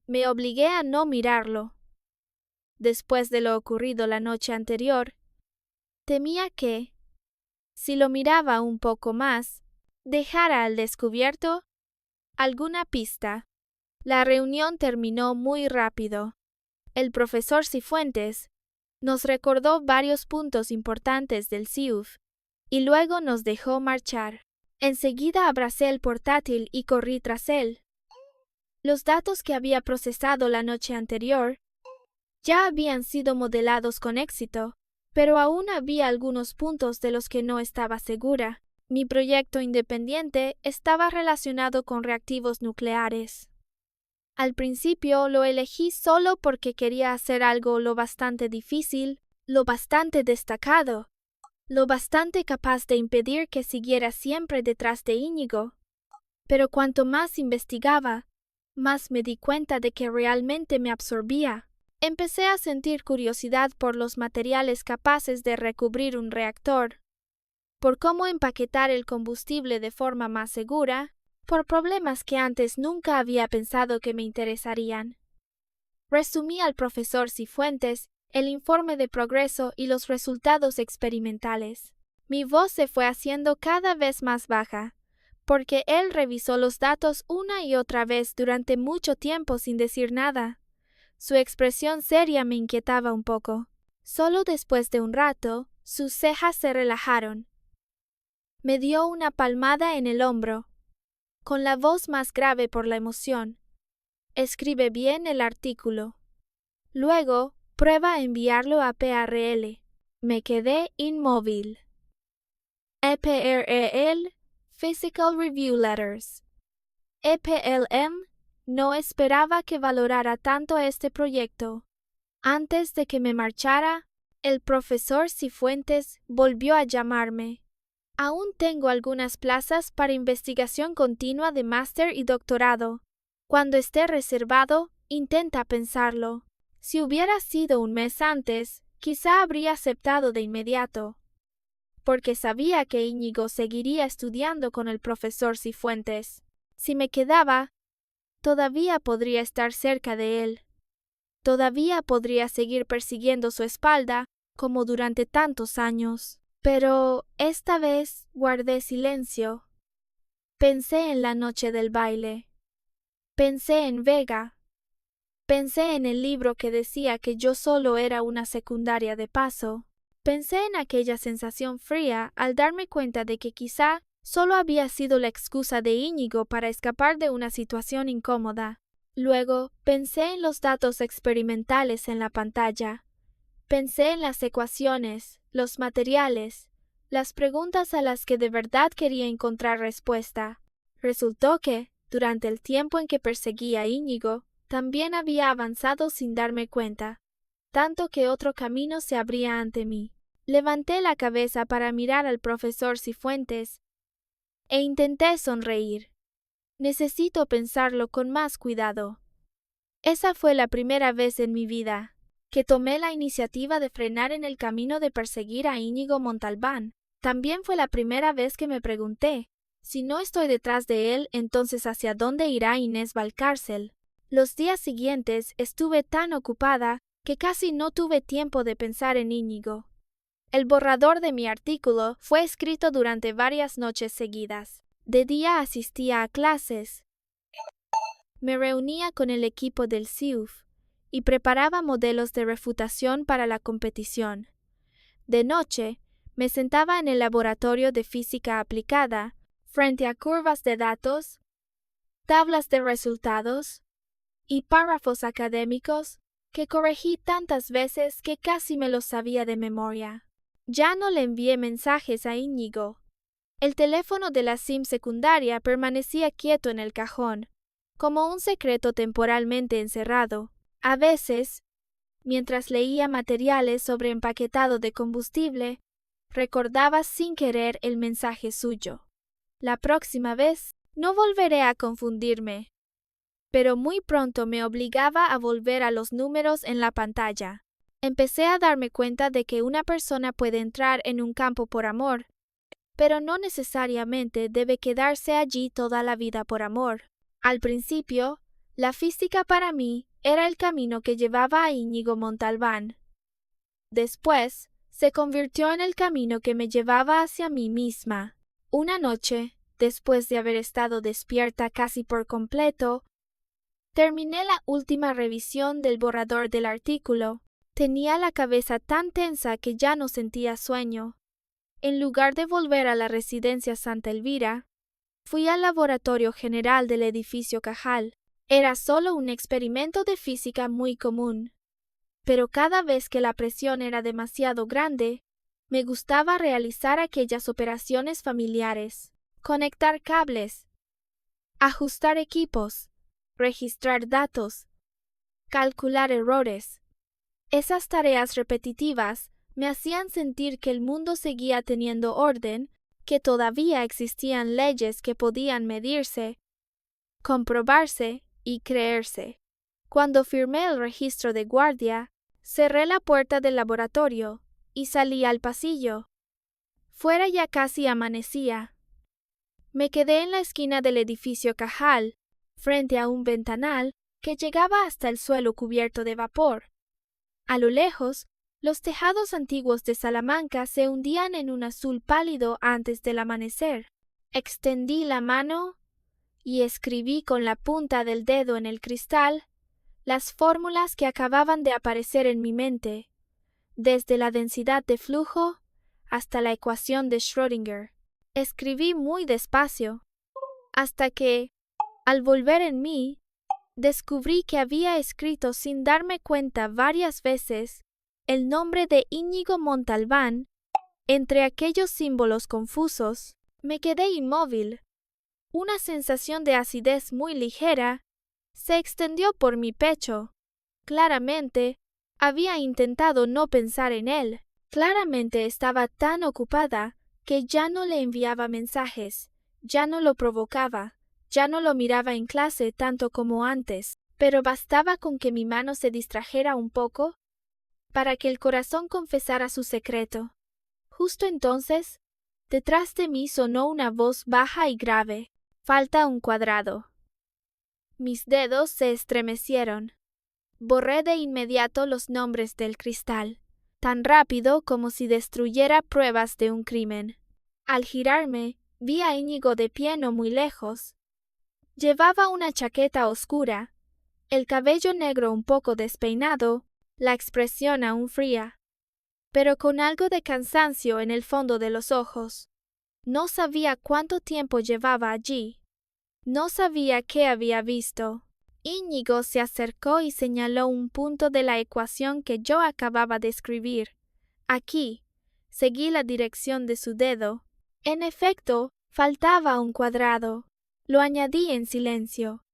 me obligué a no mirarlo. Después de lo ocurrido la noche anterior, temía que, si lo miraba un poco más, dejara al descubierto alguna pista. La reunión terminó muy rápido. El profesor Cifuentes nos recordó varios puntos importantes del CIUF y luego nos dejó marchar. Enseguida abracé el portátil y corrí tras él. Los datos que había procesado la noche anterior ya habían sido modelados con éxito, pero aún había algunos puntos de los que no estaba segura. Mi proyecto independiente estaba relacionado con reactivos nucleares. Al principio lo elegí solo porque quería hacer algo lo bastante difícil, lo bastante destacado, lo bastante capaz de impedir que siguiera siempre detrás de Íñigo. Pero cuanto más investigaba, más me di cuenta de que realmente me absorbía. Empecé a sentir curiosidad por los materiales capaces de recubrir un reactor, por cómo empaquetar el combustible de forma más segura, por problemas que antes nunca había pensado que me interesarían. Resumí al profesor Cifuentes el informe de progreso y los resultados experimentales. Mi voz se fue haciendo cada vez más baja, porque él revisó los datos una y otra vez durante mucho tiempo sin decir nada. Su expresión seria me inquietaba un poco. Solo después de un rato, sus cejas se relajaron. Me dio una palmada en el hombro, con la voz más grave por la emoción. Escribe bien el artículo. Luego, prueba a enviarlo a PRL. Me quedé inmóvil. EPRL, Physical Review Letters. EPLM, no esperaba que valorara tanto este proyecto. Antes de que me marchara, el profesor Cifuentes volvió a llamarme. Aún tengo algunas plazas para investigación continua de máster y doctorado. Cuando esté reservado, intenta pensarlo. Si hubiera sido un mes antes, quizá habría aceptado de inmediato, porque sabía que Íñigo seguiría estudiando con el profesor Cifuentes. Si me quedaba, todavía podría estar cerca de él. Todavía podría seguir persiguiendo su espalda, como durante tantos años. Pero esta vez guardé silencio. Pensé en la noche del baile. Pensé en Vega. Pensé en el libro que decía que yo solo era una secundaria de paso. Pensé en aquella sensación fría al darme cuenta de que quizá solo había sido la excusa de Íñigo para escapar de una situación incómoda. Luego pensé en los datos experimentales en la pantalla. Pensé en las ecuaciones, los materiales, las preguntas a las que de verdad quería encontrar respuesta. Resultó que, durante el tiempo en que perseguía a Íñigo, también había avanzado sin darme cuenta, tanto que otro camino se abría ante mí. Levanté la cabeza para mirar al profesor Cifuentes e intenté sonreír. Necesito pensarlo con más cuidado. Esa fue la primera vez en mi vida que tomé la iniciativa de frenar en el camino de perseguir a Íñigo Montalbán. También fue la primera vez que me pregunté, si no estoy detrás de él, entonces ¿hacia dónde irá Inés Valcárcel? Los días siguientes estuve tan ocupada que casi no tuve tiempo de pensar en Íñigo. El borrador de mi artículo fue escrito durante varias noches seguidas. De día asistía a clases. Me reunía con el equipo del CIUF y preparaba modelos de refutación para la competición. De noche, me sentaba en el laboratorio de física aplicada, frente a curvas de datos, tablas de resultados y párrafos académicos que corregí tantas veces que casi me los sabía de memoria. Ya no le envié mensajes a Íñigo. El teléfono de la SIM secundaria permanecía quieto en el cajón, como un secreto temporalmente encerrado. A veces, mientras leía materiales sobre empaquetado de combustible, recordaba sin querer el mensaje suyo. La próxima vez no volveré a confundirme. Pero muy pronto me obligaba a volver a los números en la pantalla. Empecé a darme cuenta de que una persona puede entrar en un campo por amor, pero no necesariamente debe quedarse allí toda la vida por amor. Al principio, la física para mí era el camino que llevaba a Íñigo Montalbán. Después, se convirtió en el camino que me llevaba hacia mí misma. Una noche, después de haber estado despierta casi por completo, terminé la última revisión del borrador del artículo. Tenía la cabeza tan tensa que ya no sentía sueño. En lugar de volver a la residencia Santa Elvira, fui al laboratorio general del edificio Cajal. Era solo un experimento de física muy común. Pero cada vez que la presión era demasiado grande, me gustaba realizar aquellas operaciones familiares, conectar cables, ajustar equipos, registrar datos, calcular errores. Esas tareas repetitivas me hacían sentir que el mundo seguía teniendo orden, que todavía existían leyes que podían medirse, comprobarse y creerse. Cuando firmé el registro de guardia, cerré la puerta del laboratorio y salí al pasillo. Fuera ya casi amanecía. Me quedé en la esquina del edificio Cajal, frente a un ventanal que llegaba hasta el suelo cubierto de vapor. A lo lejos, los tejados antiguos de Salamanca se hundían en un azul pálido antes del amanecer. Extendí la mano y escribí con la punta del dedo en el cristal las fórmulas que acababan de aparecer en mi mente, desde la densidad de flujo hasta la ecuación de Schrödinger. Escribí muy despacio, hasta que, al volver en mí, descubrí que había escrito sin darme cuenta varias veces el nombre de Íñigo Montalbán entre aquellos símbolos confusos. Me quedé inmóvil. Una sensación de acidez muy ligera se extendió por mi pecho. Claramente, había intentado no pensar en él. Claramente estaba tan ocupada que ya no le enviaba mensajes, ya no lo provocaba, ya no lo miraba en clase tanto como antes, pero bastaba con que mi mano se distrajera un poco para que el corazón confesara su secreto. Justo entonces, detrás de mí sonó una voz baja y grave. Falta un cuadrado. Mis dedos se estremecieron. Borré de inmediato los nombres del cristal, tan rápido como si destruyera pruebas de un crimen. Al girarme, vi a Íñigo de pie no muy lejos. Llevaba una chaqueta oscura, el cabello negro un poco despeinado, la expresión aún fría, pero con algo de cansancio en el fondo de los ojos. No sabía cuánto tiempo llevaba allí. No sabía qué había visto. Íñigo se acercó y señaló un punto de la ecuación que yo acababa de escribir. Aquí. Seguí la dirección de su dedo. En efecto, faltaba un cuadrado. Lo añadí en silencio.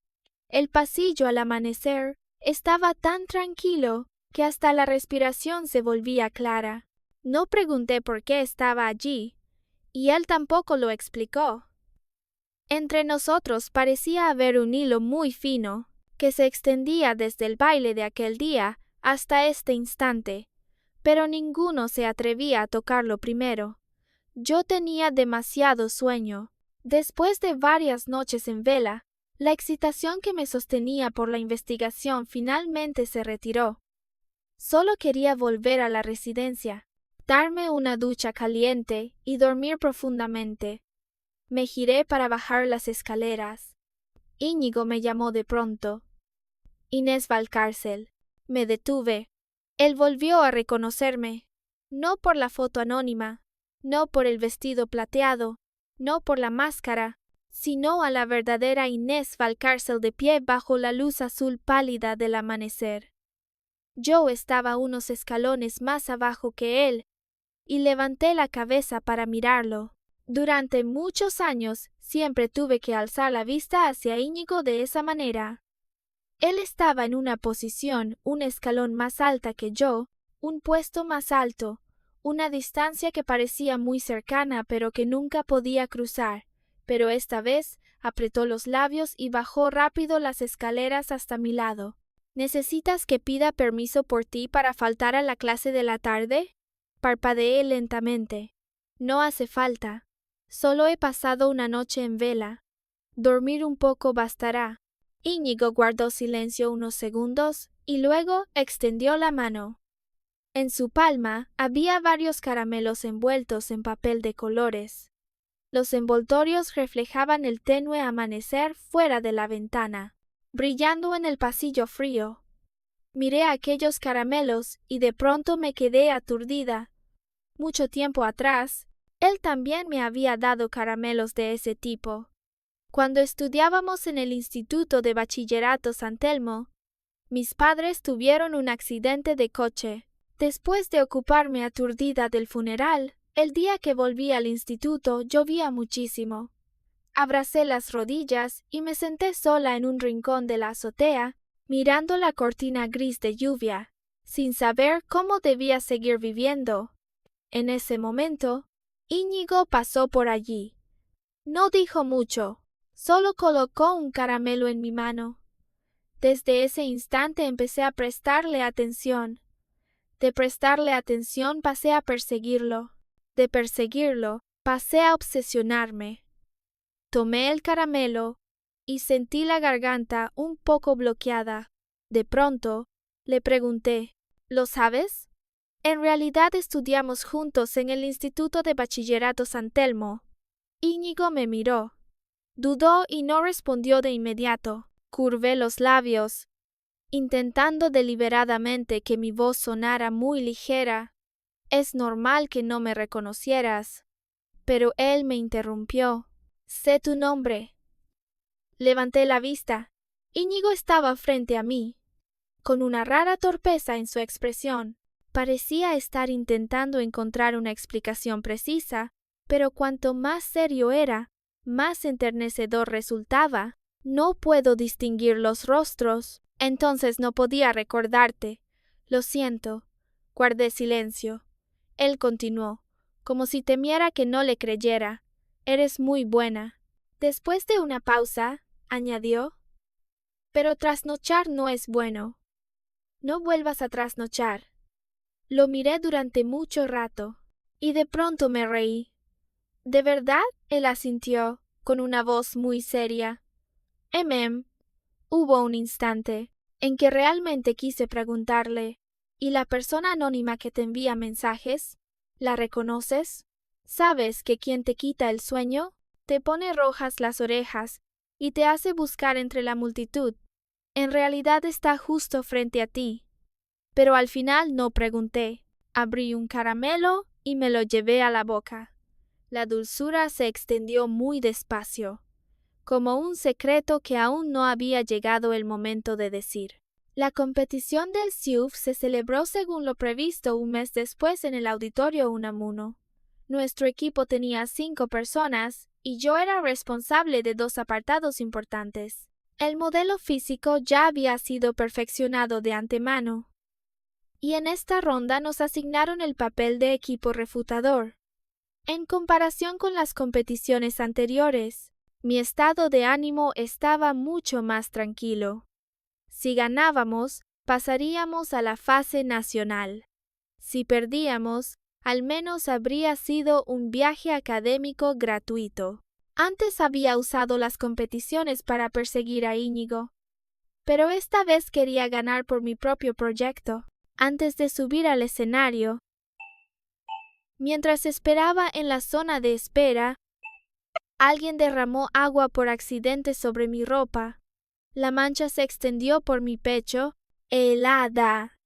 El pasillo al amanecer estaba tan tranquilo que hasta la respiración se volvía clara. No pregunté por qué estaba allí, y él tampoco lo explicó. Entre nosotros parecía haber un hilo muy fino, que se extendía desde el baile de aquel día hasta este instante, pero ninguno se atrevía a tocarlo primero. Yo tenía demasiado sueño. Después de varias noches en vela, la excitación que me sostenía por la investigación finalmente se retiró. Solo quería volver a la residencia, darme una ducha caliente y dormir profundamente. Me giré para bajar las escaleras. Íñigo me llamó de pronto. Inés Valcárcel. Me detuve. Él volvió a reconocerme, no por la foto anónima, no por el vestido plateado, no por la máscara, sino a la verdadera Inés Valcárcel de pie bajo la luz azul pálida del amanecer. Yo estaba unos escalones más abajo que él, y levanté la cabeza para mirarlo. Durante muchos años siempre tuve que alzar la vista hacia Íñigo de esa manera. Él estaba en una posición un escalón más alta que yo, un puesto más alto, una distancia que parecía muy cercana pero que nunca podía cruzar, pero esta vez apretó los labios y bajó rápido las escaleras hasta mi lado. ¿Necesitas que pida permiso por ti para faltar a la clase de la tarde? Parpadeé lentamente. No hace falta. Solo he pasado una noche en vela. Dormir un poco bastará. Íñigo guardó silencio unos segundos y luego extendió la mano. En su palma había varios caramelos envueltos en papel de colores. Los envoltorios reflejaban el tenue amanecer fuera de la ventana, brillando en el pasillo frío. Miré aquellos caramelos y de pronto me quedé aturdida. Mucho tiempo atrás, él también me había dado caramelos de ese tipo. Cuando estudiábamos en el Instituto de Bachillerato San Telmo, mis padres tuvieron un accidente de coche. Después de ocuparme aturdida del funeral, el día que volví al instituto llovía muchísimo. Abracé las rodillas y me senté sola en un rincón de la azotea, mirando la cortina gris de lluvia, sin saber cómo debía seguir viviendo. En ese momento, Íñigo pasó por allí. No dijo mucho, solo colocó un caramelo en mi mano. Desde ese instante empecé a prestarle atención. De prestarle atención pasé a perseguirlo. De perseguirlo pasé a obsesionarme. Tomé el caramelo y sentí la garganta un poco bloqueada. De pronto, le pregunté, ¿lo sabes? En realidad estudiamos juntos en el Instituto de Bachillerato San Telmo. Íñigo me miró. Dudó y no respondió de inmediato. Curvé los labios, intentando deliberadamente que mi voz sonara muy ligera. Es normal que no me reconocieras. Pero él me interrumpió. Sé tu nombre. Levanté la vista. Íñigo estaba frente a mí, con una rara torpeza en su expresión. Parecía estar intentando encontrar una explicación precisa, pero cuanto más serio era, más enternecedor resultaba. No puedo distinguir los rostros. Entonces no podía recordarte. Lo siento. Guardé silencio. Él continuó, como si temiera que no le creyera. Eres muy buena. Después de una pausa, añadió, pero trasnochar no es bueno. No vuelvas a trasnochar. Lo miré durante mucho rato, y de pronto me reí. ¿De verdad? Él asintió, con una voz muy seria. Hubo un instante en que realmente quise preguntarle, ¿y la persona anónima que te envía mensajes? ¿La reconoces? ¿Sabes que quien te quita el sueño, te pone rojas las orejas y te hace buscar entre la multitud? En realidad está justo frente a ti. Pero al final no pregunté. Abrí un caramelo y me lo llevé a la boca. La dulzura se extendió muy despacio, como un secreto que aún no había llegado el momento de decir. La competición del SIUF se celebró según lo previsto un mes después en el Auditorio Unamuno. Nuestro equipo tenía 5 personas y yo era responsable de 2 apartados importantes. El modelo físico ya había sido perfeccionado de antemano, y en esta ronda nos asignaron el papel de equipo refutador. En comparación con las competiciones anteriores, mi estado de ánimo estaba mucho más tranquilo. Si ganábamos, pasaríamos a la fase nacional. Si perdíamos, al menos habría sido un viaje académico gratuito. Antes había usado las competiciones para perseguir a Íñigo, pero esta vez quería ganar por mi propio proyecto. Antes de subir al escenario, mientras esperaba en la zona de espera, alguien derramó agua por accidente sobre mi ropa. La mancha se extendió por mi pecho, helada.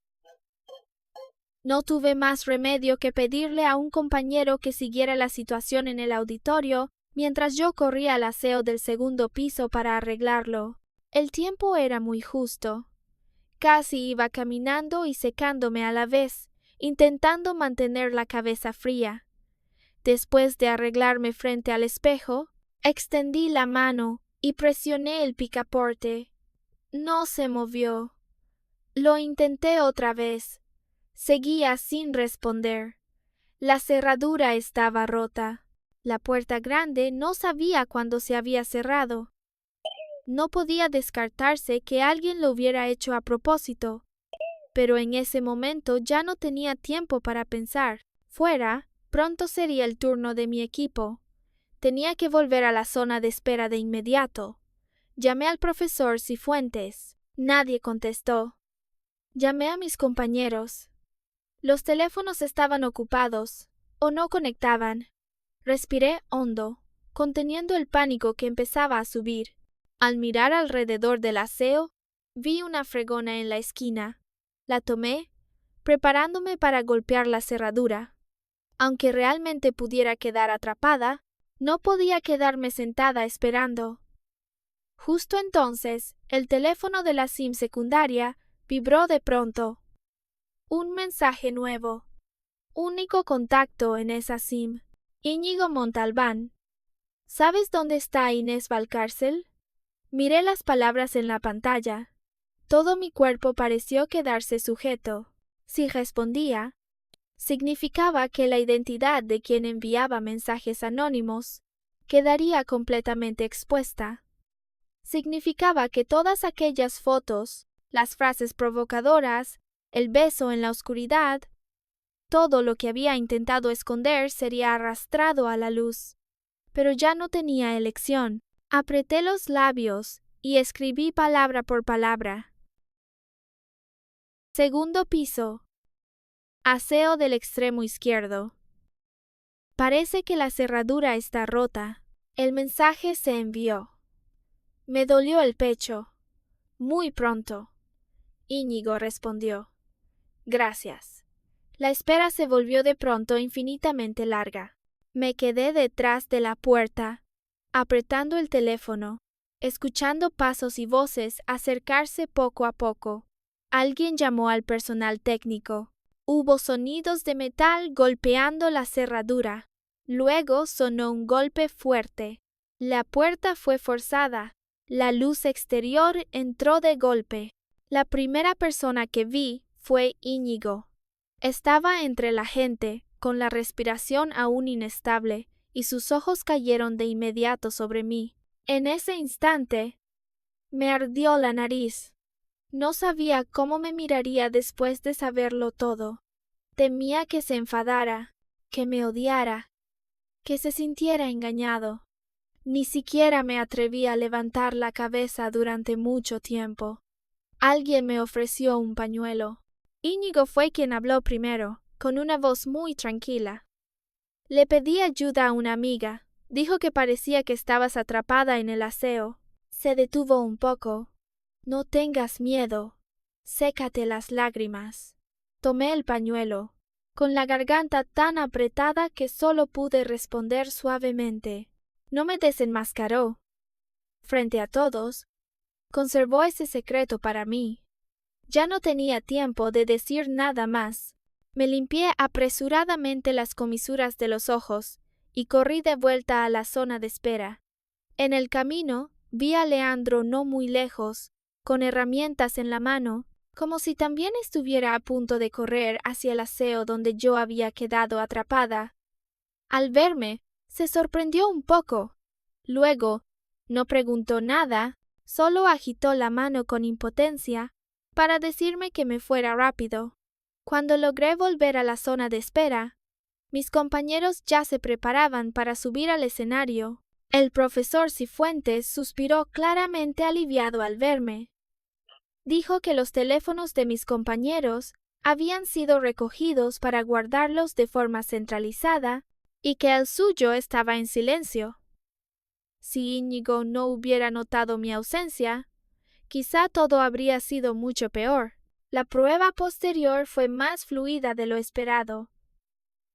No tuve más remedio que pedirle a un compañero que siguiera la situación en el auditorio, mientras yo corría al aseo del segundo piso para arreglarlo. El tiempo era muy justo. Casi iba caminando y secándome a la vez, intentando mantener la cabeza fría. Después de arreglarme frente al espejo, extendí la mano y presioné el picaporte. No se movió. Lo intenté otra vez. Seguía sin responder. La cerradura estaba rota. La puerta grande no sabía cuándo se había cerrado. No podía descartarse que alguien lo hubiera hecho a propósito. Pero en ese momento ya no tenía tiempo para pensar. Fuera, pronto sería el turno de mi equipo. Tenía que volver a la zona de espera de inmediato. Llamé al profesor Cifuentes. Nadie contestó. Llamé a mis compañeros. Los teléfonos estaban ocupados o no conectaban. Respiré hondo, conteniendo el pánico que empezaba a subir. Al mirar alrededor del aseo, vi una fregona en la esquina. La tomé, preparándome para golpear la cerradura. Aunque realmente pudiera quedar atrapada, no podía quedarme sentada esperando. Justo entonces, el teléfono de la SIM secundaria vibró de pronto. Un mensaje nuevo. Único contacto en esa SIM. Íñigo Montalbán. ¿Sabes dónde está Inés Valcárcel? Miré las palabras en la pantalla. Todo mi cuerpo pareció quedarse sujeto. Si respondía, significaba que la identidad de quien enviaba mensajes anónimos quedaría completamente expuesta. Significaba que todas aquellas fotos, las frases provocadoras, el beso en la oscuridad, todo lo que había intentado esconder sería arrastrado a la luz. Pero ya no tenía elección. Apreté los labios y escribí palabra por palabra. Segundo piso. Aseo del extremo izquierdo. Parece que la cerradura está rota. El mensaje se envió. Me dolió el pecho. Muy pronto. Íñigo respondió. Gracias. La espera se volvió de pronto infinitamente larga. Me quedé detrás de la puerta, apretando el teléfono, escuchando pasos y voces acercarse poco a poco. Alguien llamó al personal técnico. Hubo sonidos de metal golpeando la cerradura. Luego sonó un golpe fuerte. La puerta fue forzada. La luz exterior entró de golpe. La primera persona que vi fue Íñigo. Estaba entre la gente, con la respiración aún inestable, y sus ojos cayeron de inmediato sobre mí. En ese instante, me ardió la nariz. No sabía cómo me miraría después de saberlo todo. Temía que se enfadara, que me odiara, que se sintiera engañado. Ni siquiera me atreví a levantar la cabeza durante mucho tiempo. Alguien me ofreció un pañuelo. Íñigo fue quien habló primero, con una voz muy tranquila. Le pedí ayuda a una amiga. Dijo que parecía que estabas atrapada en el aseo. Se detuvo un poco. No tengas miedo. Sécate las lágrimas. Tomé el pañuelo, con la garganta tan apretada que solo pude responder suavemente. No me desenmascaró. Frente a todos, conservó ese secreto para mí. Ya no tenía tiempo de decir nada más. Me limpié apresuradamente las comisuras de los ojos y corrí de vuelta a la zona de espera. En el camino vi a Leandro no muy lejos, con herramientas en la mano, como si también estuviera a punto de correr hacia el aseo donde yo había quedado atrapada. Al verme, se sorprendió un poco. Luego, no preguntó nada, solo agitó la mano con impotencia para decirme que me fuera rápido. Cuando logré volver a la zona de espera, mis compañeros ya se preparaban para subir al escenario. El profesor Cifuentes suspiró claramente aliviado al verme. Dijo que los teléfonos de mis compañeros habían sido recogidos para guardarlos de forma centralizada y que el suyo estaba en silencio. Si Íñigo no hubiera notado mi ausencia, quizá todo habría sido mucho peor. La prueba posterior fue más fluida de lo esperado.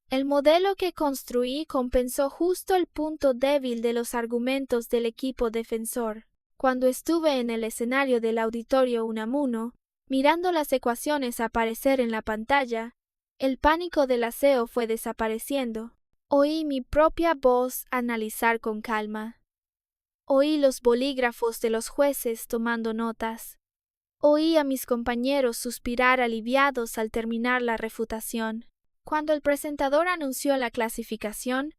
El modelo que construí compensó justo el punto débil de los argumentos del equipo defensor. Cuando estuve en el escenario del Auditorio Unamuno, mirando las ecuaciones aparecer en la pantalla, el pánico del aseo fue desapareciendo. Oí mi propia voz analizar con calma. Oí los bolígrafos de los jueces tomando notas. Oí a mis compañeros suspirar aliviados al terminar la refutación. Cuando el presentador anunció la clasificación,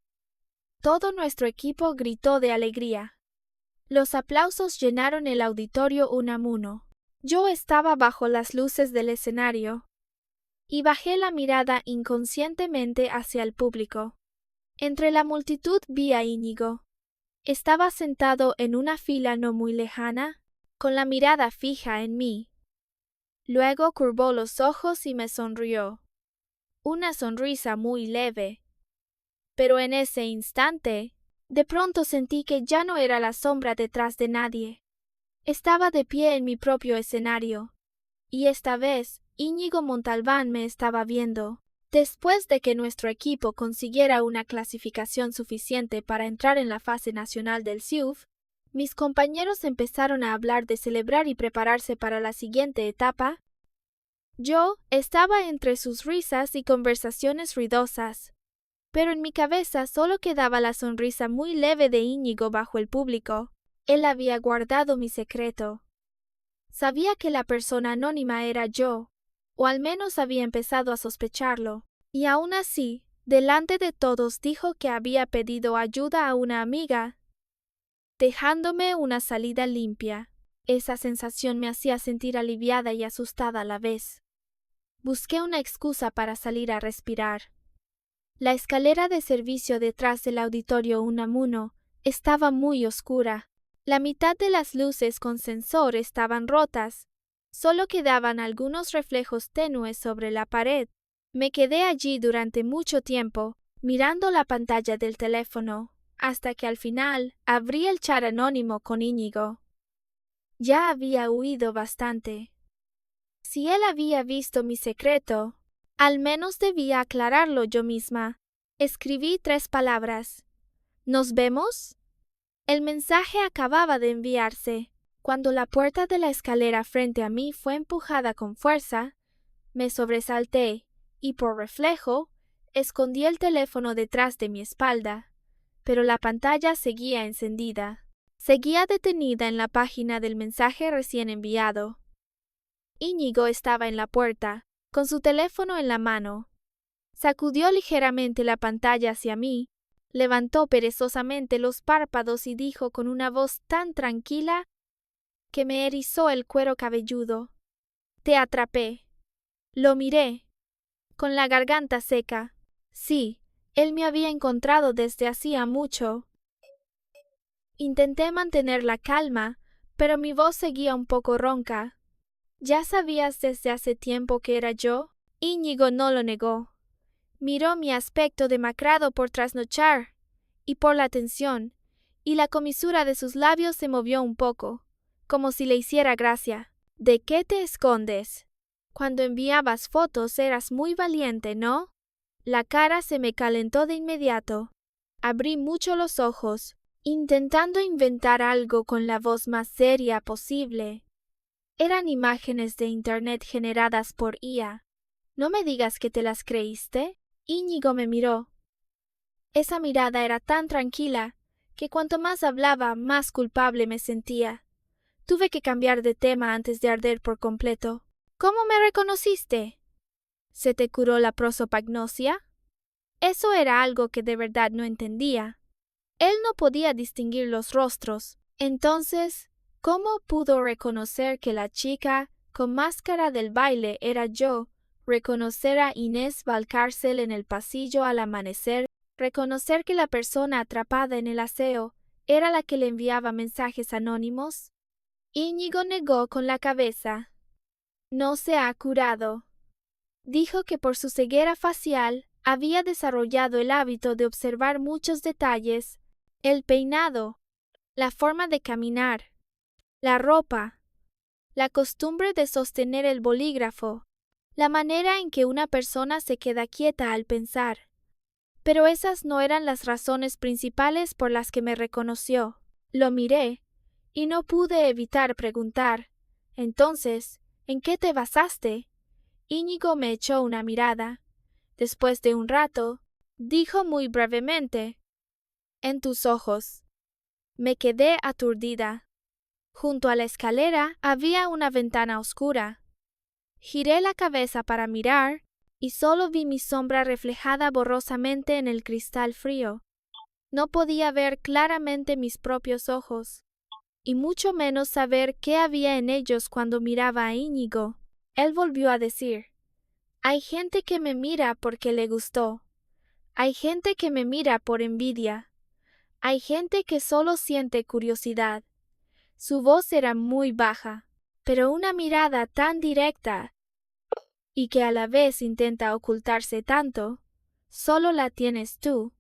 todo nuestro equipo gritó de alegría. Los aplausos llenaron el Auditorio Unamuno. Yo estaba bajo las luces del escenario y bajé la mirada inconscientemente hacia el público. Entre la multitud vi a Íñigo. Estaba sentado en una fila no muy lejana, con la mirada fija en mí. Luego curvó los ojos y me sonrió. Una sonrisa muy leve. Pero en ese instante, de pronto sentí que ya no era la sombra detrás de nadie. Estaba de pie en mi propio escenario, y esta vez Íñigo Montalbán me estaba viendo. Después de que nuestro equipo consiguiera una clasificación suficiente para entrar en la fase nacional del SIUF, mis compañeros empezaron a hablar de celebrar y prepararse para la siguiente etapa. Yo estaba entre sus risas y conversaciones ruidosas, pero en mi cabeza solo quedaba la sonrisa muy leve de Íñigo bajo el público. Él había guardado mi secreto. Sabía que la persona anónima era yo, o al menos había empezado a sospecharlo, y aún así, delante de todos dijo que había pedido ayuda a una amiga, dejándome una salida limpia. Esa sensación me hacía sentir aliviada y asustada a la vez. Busqué una excusa para salir a respirar. La escalera de servicio detrás del Auditorio Unamuno estaba muy oscura. La mitad de las luces con sensor estaban rotas. Solo quedaban algunos reflejos tenues sobre la pared. Me quedé allí durante mucho tiempo, mirando la pantalla del teléfono, hasta que al final abrí el chat anónimo con Íñigo. Ya había huido bastante. Si él había visto mi secreto, al menos debía aclararlo yo misma. Escribí 3 palabras. ¿Nos vemos? El mensaje acababa de enviarse. Cuando la puerta de la escalera frente a mí fue empujada con fuerza, me sobresalté y, por reflejo, escondí el teléfono detrás de mi espalda, pero la pantalla seguía encendida. Seguía detenida en la página del mensaje recién enviado. Íñigo estaba en la puerta, con su teléfono en la mano. Sacudió ligeramente la pantalla hacia mí, levantó perezosamente los párpados y dijo con una voz tan tranquila que me erizó el cuero cabelludo: «Te atrapé». Lo miré, con la garganta seca. Sí, él me había encontrado desde hacía mucho. Intenté mantener la calma, pero mi voz seguía un poco ronca. «¿Ya sabías desde hace tiempo que era yo?» Íñigo no lo negó. Miró mi aspecto demacrado por trasnochar y por la tensión, y la comisura de sus labios se movió un poco, como si le hiciera gracia. «¿De qué te escondes? Cuando enviabas fotos eras muy valiente, ¿no?» La cara se me calentó de inmediato. Abrí mucho los ojos, intentando inventar algo con la voz más seria posible. Eran imágenes de internet generadas por IA. «No me digas que te las creíste». Íñigo me miró. Esa mirada era tan tranquila que cuanto más hablaba, más culpable me sentía. Tuve que cambiar de tema antes de arder por completo. «¿Cómo me reconociste? ¿Se te curó la prosopagnosia?» Eso era algo que de verdad no entendía. Él no podía distinguir los rostros. Entonces, ¿cómo pudo reconocer que la chica con máscara del baile era yo? Reconocer a Inés Valcárcel en el pasillo al amanecer, reconocer que la persona atrapada en el aseo era la que le enviaba mensajes anónimos. Íñigo negó con la cabeza. «No se ha curado». Dijo que por su ceguera facial había desarrollado el hábito de observar muchos detalles: el peinado, la forma de caminar, la ropa, la costumbre de sostener el bolígrafo, la manera en que una persona se queda quieta al pensar. Pero esas no eran las razones principales por las que me reconoció. Lo miré y no pude evitar preguntar: «Entonces, ¿en qué te basaste?» Íñigo me echó una mirada. Después de un rato, dijo muy brevemente: «En tus ojos». Me quedé aturdida. Junto a la escalera había una ventana oscura. Giré la cabeza para mirar y solo vi mi sombra reflejada borrosamente en el cristal frío. No podía ver claramente mis propios ojos, y mucho menos saber qué había en ellos cuando miraba a Íñigo. Él volvió a decir: «Hay gente que me mira porque le gustó. Hay gente que me mira por envidia. Hay gente que solo siente curiosidad». Su voz era muy baja, pero una mirada tan directa y que a la vez intenta ocultarse tanto, solo la tienes tú.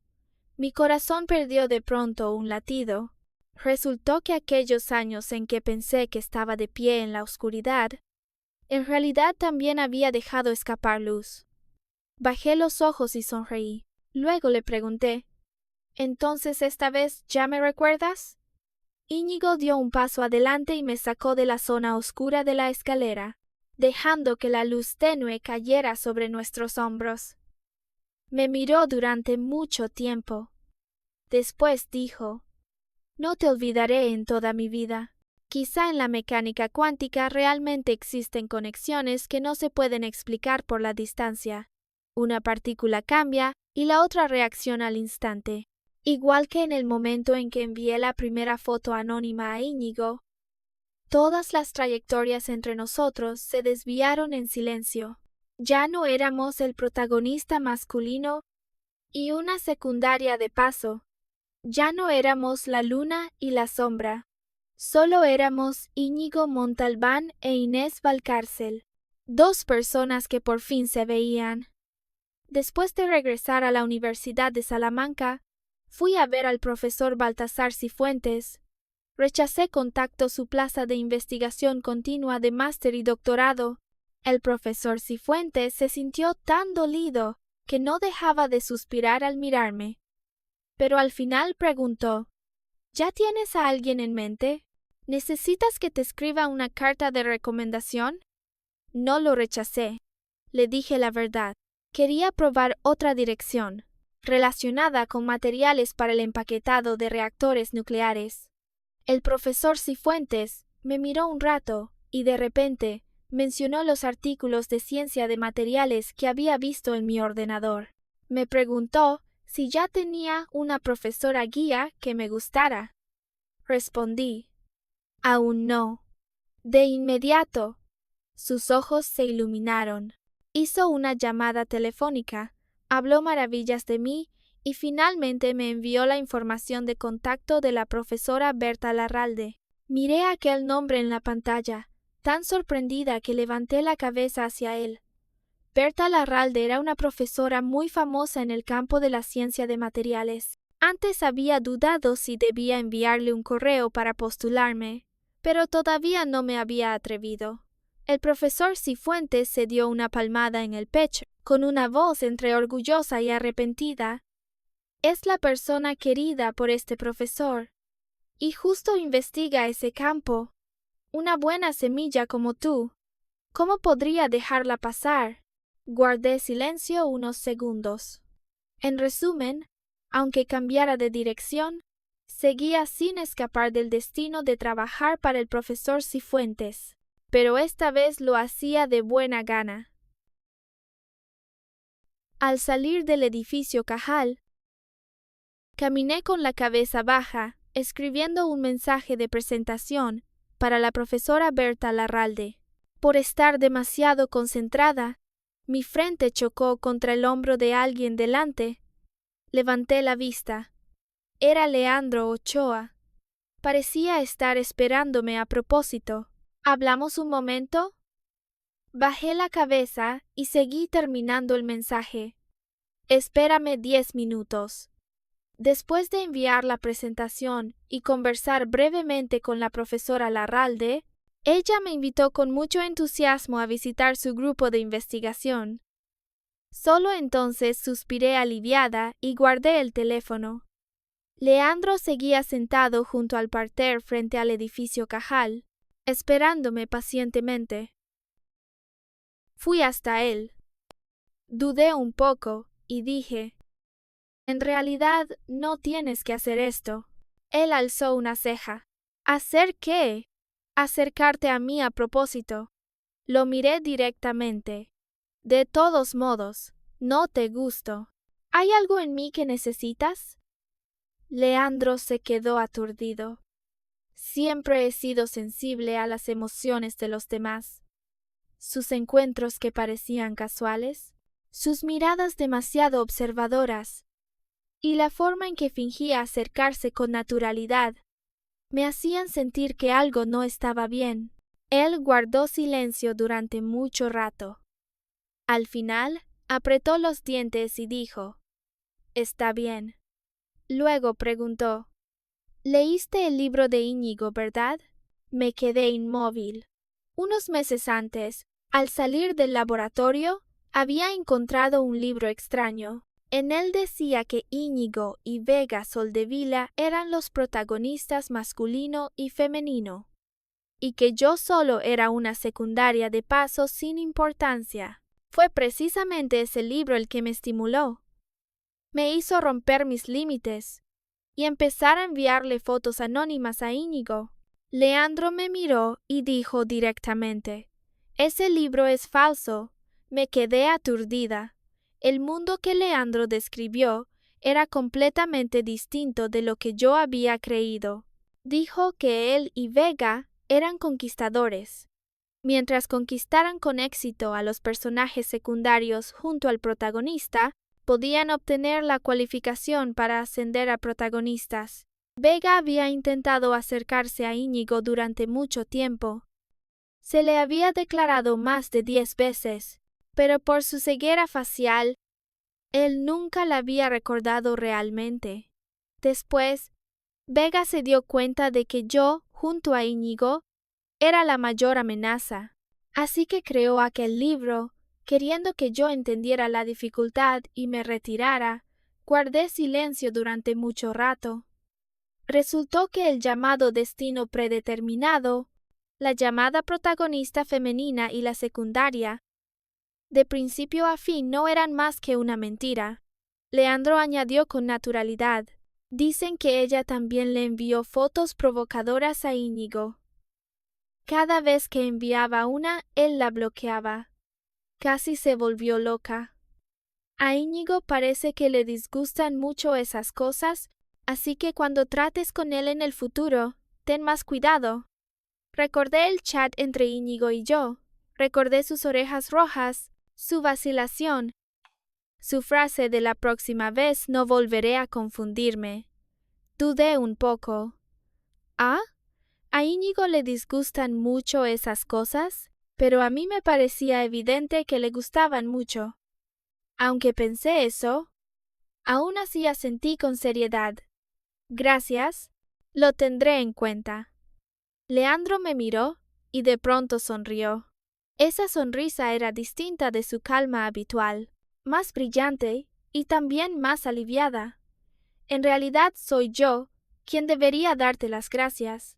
Mi corazón perdió de pronto un latido. Resultó que aquellos años en que pensé que estaba de pie en la oscuridad, en realidad también había dejado escapar luz. Bajé los ojos y sonreí. Luego le pregunté: «¿Entonces esta vez ya me recuerdas?» Íñigo dio un paso adelante y me sacó de la zona oscura de la escalera, dejando que la luz tenue cayera sobre nuestros hombros. Me miró durante mucho tiempo. Después dijo: «No te olvidaré en toda mi vida». Quizá en la mecánica cuántica realmente existen conexiones que no se pueden explicar por la distancia. Una partícula cambia y la otra reacciona al instante. Igual que en el momento en que envié la primera foto anónima a Íñigo, todas las trayectorias entre nosotros se desviaron en silencio. Ya no éramos el protagonista masculino y una secundaria de paso. Ya no éramos la luna y la sombra. Solo éramos Íñigo Montalbán e Inés Valcárcel, 2 personas que por fin se veían. Después de regresar a la Universidad de Salamanca, fui a ver al profesor Baltasar Cifuentes. Rechacé con tacto su plaza de investigación continua de máster y doctorado. El profesor Cifuentes se sintió tan dolido que no dejaba de suspirar al mirarme. Pero al final preguntó, ¿ya tienes a alguien en mente? ¿Necesitas que te escriba una carta de recomendación? No lo rechacé. Le dije la verdad. Quería probar otra dirección, relacionada con materiales para el empaquetado de reactores nucleares. El profesor Cifuentes me miró un rato y de repente mencionó los artículos de ciencia de materiales que había visto en mi ordenador. Me preguntó si ya tenía una profesora guía que me gustara. Respondí, aún no. De inmediato, sus ojos se iluminaron. Hizo una llamada telefónica, habló maravillas de mí y finalmente me envió la información de contacto de la profesora Berta Larralde. Miré aquel nombre en la pantalla, tan sorprendida que levanté la cabeza hacia él. Berta Larralde era una profesora muy famosa en el campo de la ciencia de materiales. Antes había dudado si debía enviarle un correo para postularme, pero todavía no me había atrevido. El profesor Cifuentes se dio una palmada en el pecho, con una voz entre orgullosa y arrepentida. Es la persona querida por este profesor, y justo investiga ese campo. Una buena semilla como tú. ¿Cómo podría dejarla pasar? Guardé silencio unos segundos. En resumen, aunque cambiara de dirección, seguía sin escapar del destino de trabajar para el profesor Cifuentes. Pero esta vez lo hacía de buena gana. Al salir del edificio Cajal, caminé con la cabeza baja, escribiendo un mensaje de presentación para la profesora Berta Larralde. Por estar demasiado concentrada, mi frente chocó contra el hombro de alguien delante. Levanté la vista. Era Leandro Ochoa. Parecía estar esperándome a propósito. ¿Hablamos un momento? Bajé la cabeza y seguí terminando el mensaje. Espérame 10 minutos. Después de enviar la presentación y conversar brevemente con la profesora Larralde, ella me invitó con mucho entusiasmo a visitar su grupo de investigación. Solo entonces suspiré aliviada y guardé el teléfono. Leandro seguía sentado junto al parterre frente al edificio Cajal, esperándome pacientemente. Fui hasta él. Dudé un poco y dije, en realidad no tienes que hacer esto. Él alzó una ceja. ¿Hacer qué? Acercarte a mí a propósito. Lo miré directamente. De todos modos, no te gusto. ¿Hay algo en mí que necesitas? Leandro se quedó aturdido. Siempre he sido sensible a las emociones de los demás. Sus encuentros que parecían casuales, sus miradas demasiado observadoras, y la forma en que fingía acercarse con naturalidad, me hacían sentir que algo no estaba bien. Él guardó silencio durante mucho rato. Al final, apretó los dientes y dijo, «Está bien». Luego preguntó, «¿Leíste el libro de Íñigo, verdad?» Me quedé inmóvil. Unos meses antes, al salir del laboratorio, había encontrado un libro extraño. En él decía que Íñigo y Vega Soldevila eran los protagonistas masculino y femenino, y que yo solo era una secundaria de paso sin importancia. Fue precisamente ese libro el que me estimuló. Me hizo romper mis límites y empezar a enviarle fotos anónimas a Íñigo. Leandro me miró y dijo directamente, «Ese libro es falso». Me quedé aturdida. El mundo que Leandro describió era completamente distinto de lo que yo había creído. Dijo que él y Vega eran conquistadores. Mientras conquistaran con éxito a los personajes secundarios junto al protagonista, podían obtener la cualificación para ascender a protagonistas. Vega había intentado acercarse a Íñigo durante mucho tiempo. Se le había declarado más de 10 veces, pero por su ceguera facial, él nunca la había recordado realmente. Después, Vega se dio cuenta de que yo, junto a Íñigo, era la mayor amenaza. Así que creó aquel libro Queriendo que yo entendiera la dificultad y me retirara, guardé silencio durante mucho rato. Resultó que el llamado destino predeterminado, la llamada protagonista femenina y la secundaria, de principio a fin no eran más que una mentira. Leandro añadió con naturalidad. Dicen que ella también le envió fotos provocadoras a Íñigo. Cada vez que enviaba una, él la bloqueaba. Casi se volvió loca. A Íñigo parece que le disgustan mucho esas cosas, así que cuando trates con él en el futuro, ten más cuidado. Recordé el chat entre Íñigo y yo. Recordé sus orejas rojas, su vacilación, su frase de la próxima vez no volveré a confundirme. Dudé un poco. ¿Ah? ¿A Íñigo le disgustan mucho esas cosas? Pero a mí me parecía evidente que le gustaban mucho. Aunque pensé eso, aún así asentí con seriedad. Gracias, lo tendré en cuenta. Leandro me miró y de pronto sonrió. Esa sonrisa era distinta de su calma habitual, más brillante y también más aliviada. En realidad soy yo quien debería darte las gracias.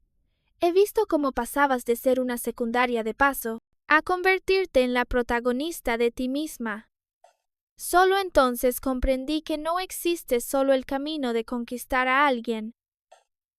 He visto cómo pasabas de ser una secundaria de paso a convertirte en la protagonista de ti misma. Solo entonces comprendí que no existe solo el camino de conquistar a alguien.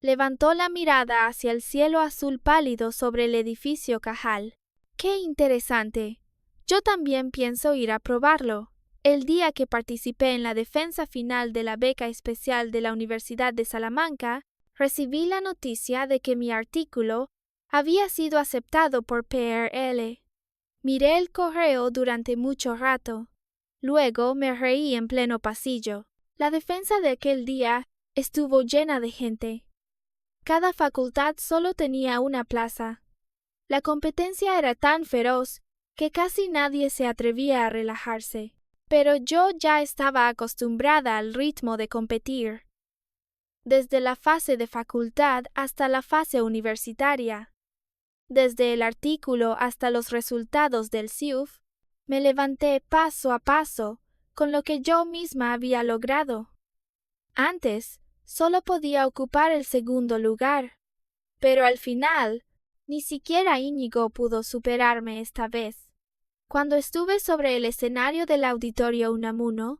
Levantó la mirada hacia el cielo azul pálido sobre el edificio Cajal. ¡Qué interesante! Yo también pienso ir a probarlo. El día que participé en la defensa final de la beca especial de la Universidad de Salamanca, recibí la noticia de que mi artículo había sido aceptado por PRL. Miré el correo durante mucho rato. Luego me reí en pleno pasillo. La defensa de aquel día estuvo llena de gente. Cada facultad solo tenía una plaza. La competencia era tan feroz que casi nadie se atrevía a relajarse. Pero yo ya estaba acostumbrada al ritmo de competir. Desde la fase de facultad hasta la fase universitaria. Desde el artículo hasta los resultados del CIUF, me levanté paso a paso con lo que yo misma había logrado. Antes, solo podía ocupar el segundo lugar, pero al final, ni siquiera Íñigo pudo superarme esta vez. Cuando estuve sobre el escenario del Auditorio Unamuno,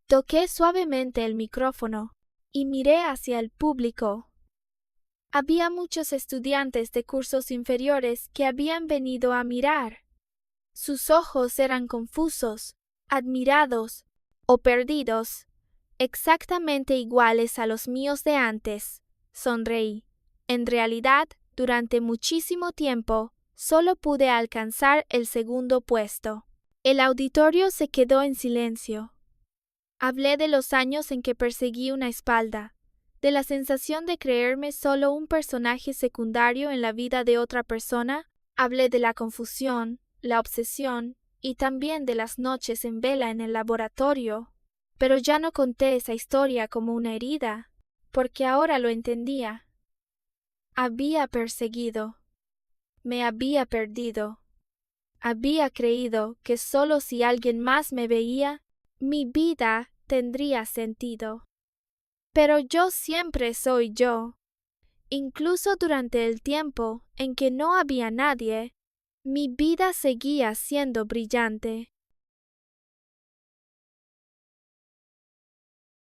toqué suavemente el micrófono y miré hacia el público. Había muchos estudiantes de cursos inferiores que habían venido a mirar. Sus ojos eran confusos, admirados o perdidos, exactamente iguales a los míos de antes. Sonreí. En realidad, durante muchísimo tiempo, solo pude alcanzar el segundo puesto. El auditorio se quedó en silencio. Hablé de los años en que perseguí una espalda, de la sensación de creerme solo un personaje secundario en la vida de otra persona. Hablé de la confusión, la obsesión y también de las noches en vela en el laboratorio. Pero ya no conté esa historia como una herida, porque ahora lo entendía. Había perseguido. Me había perdido. Había creído que solo si alguien más me veía, mi vida tendría sentido. Pero yo siempre soy yo. Incluso durante el tiempo en que no había nadie, mi vida seguía siendo brillante.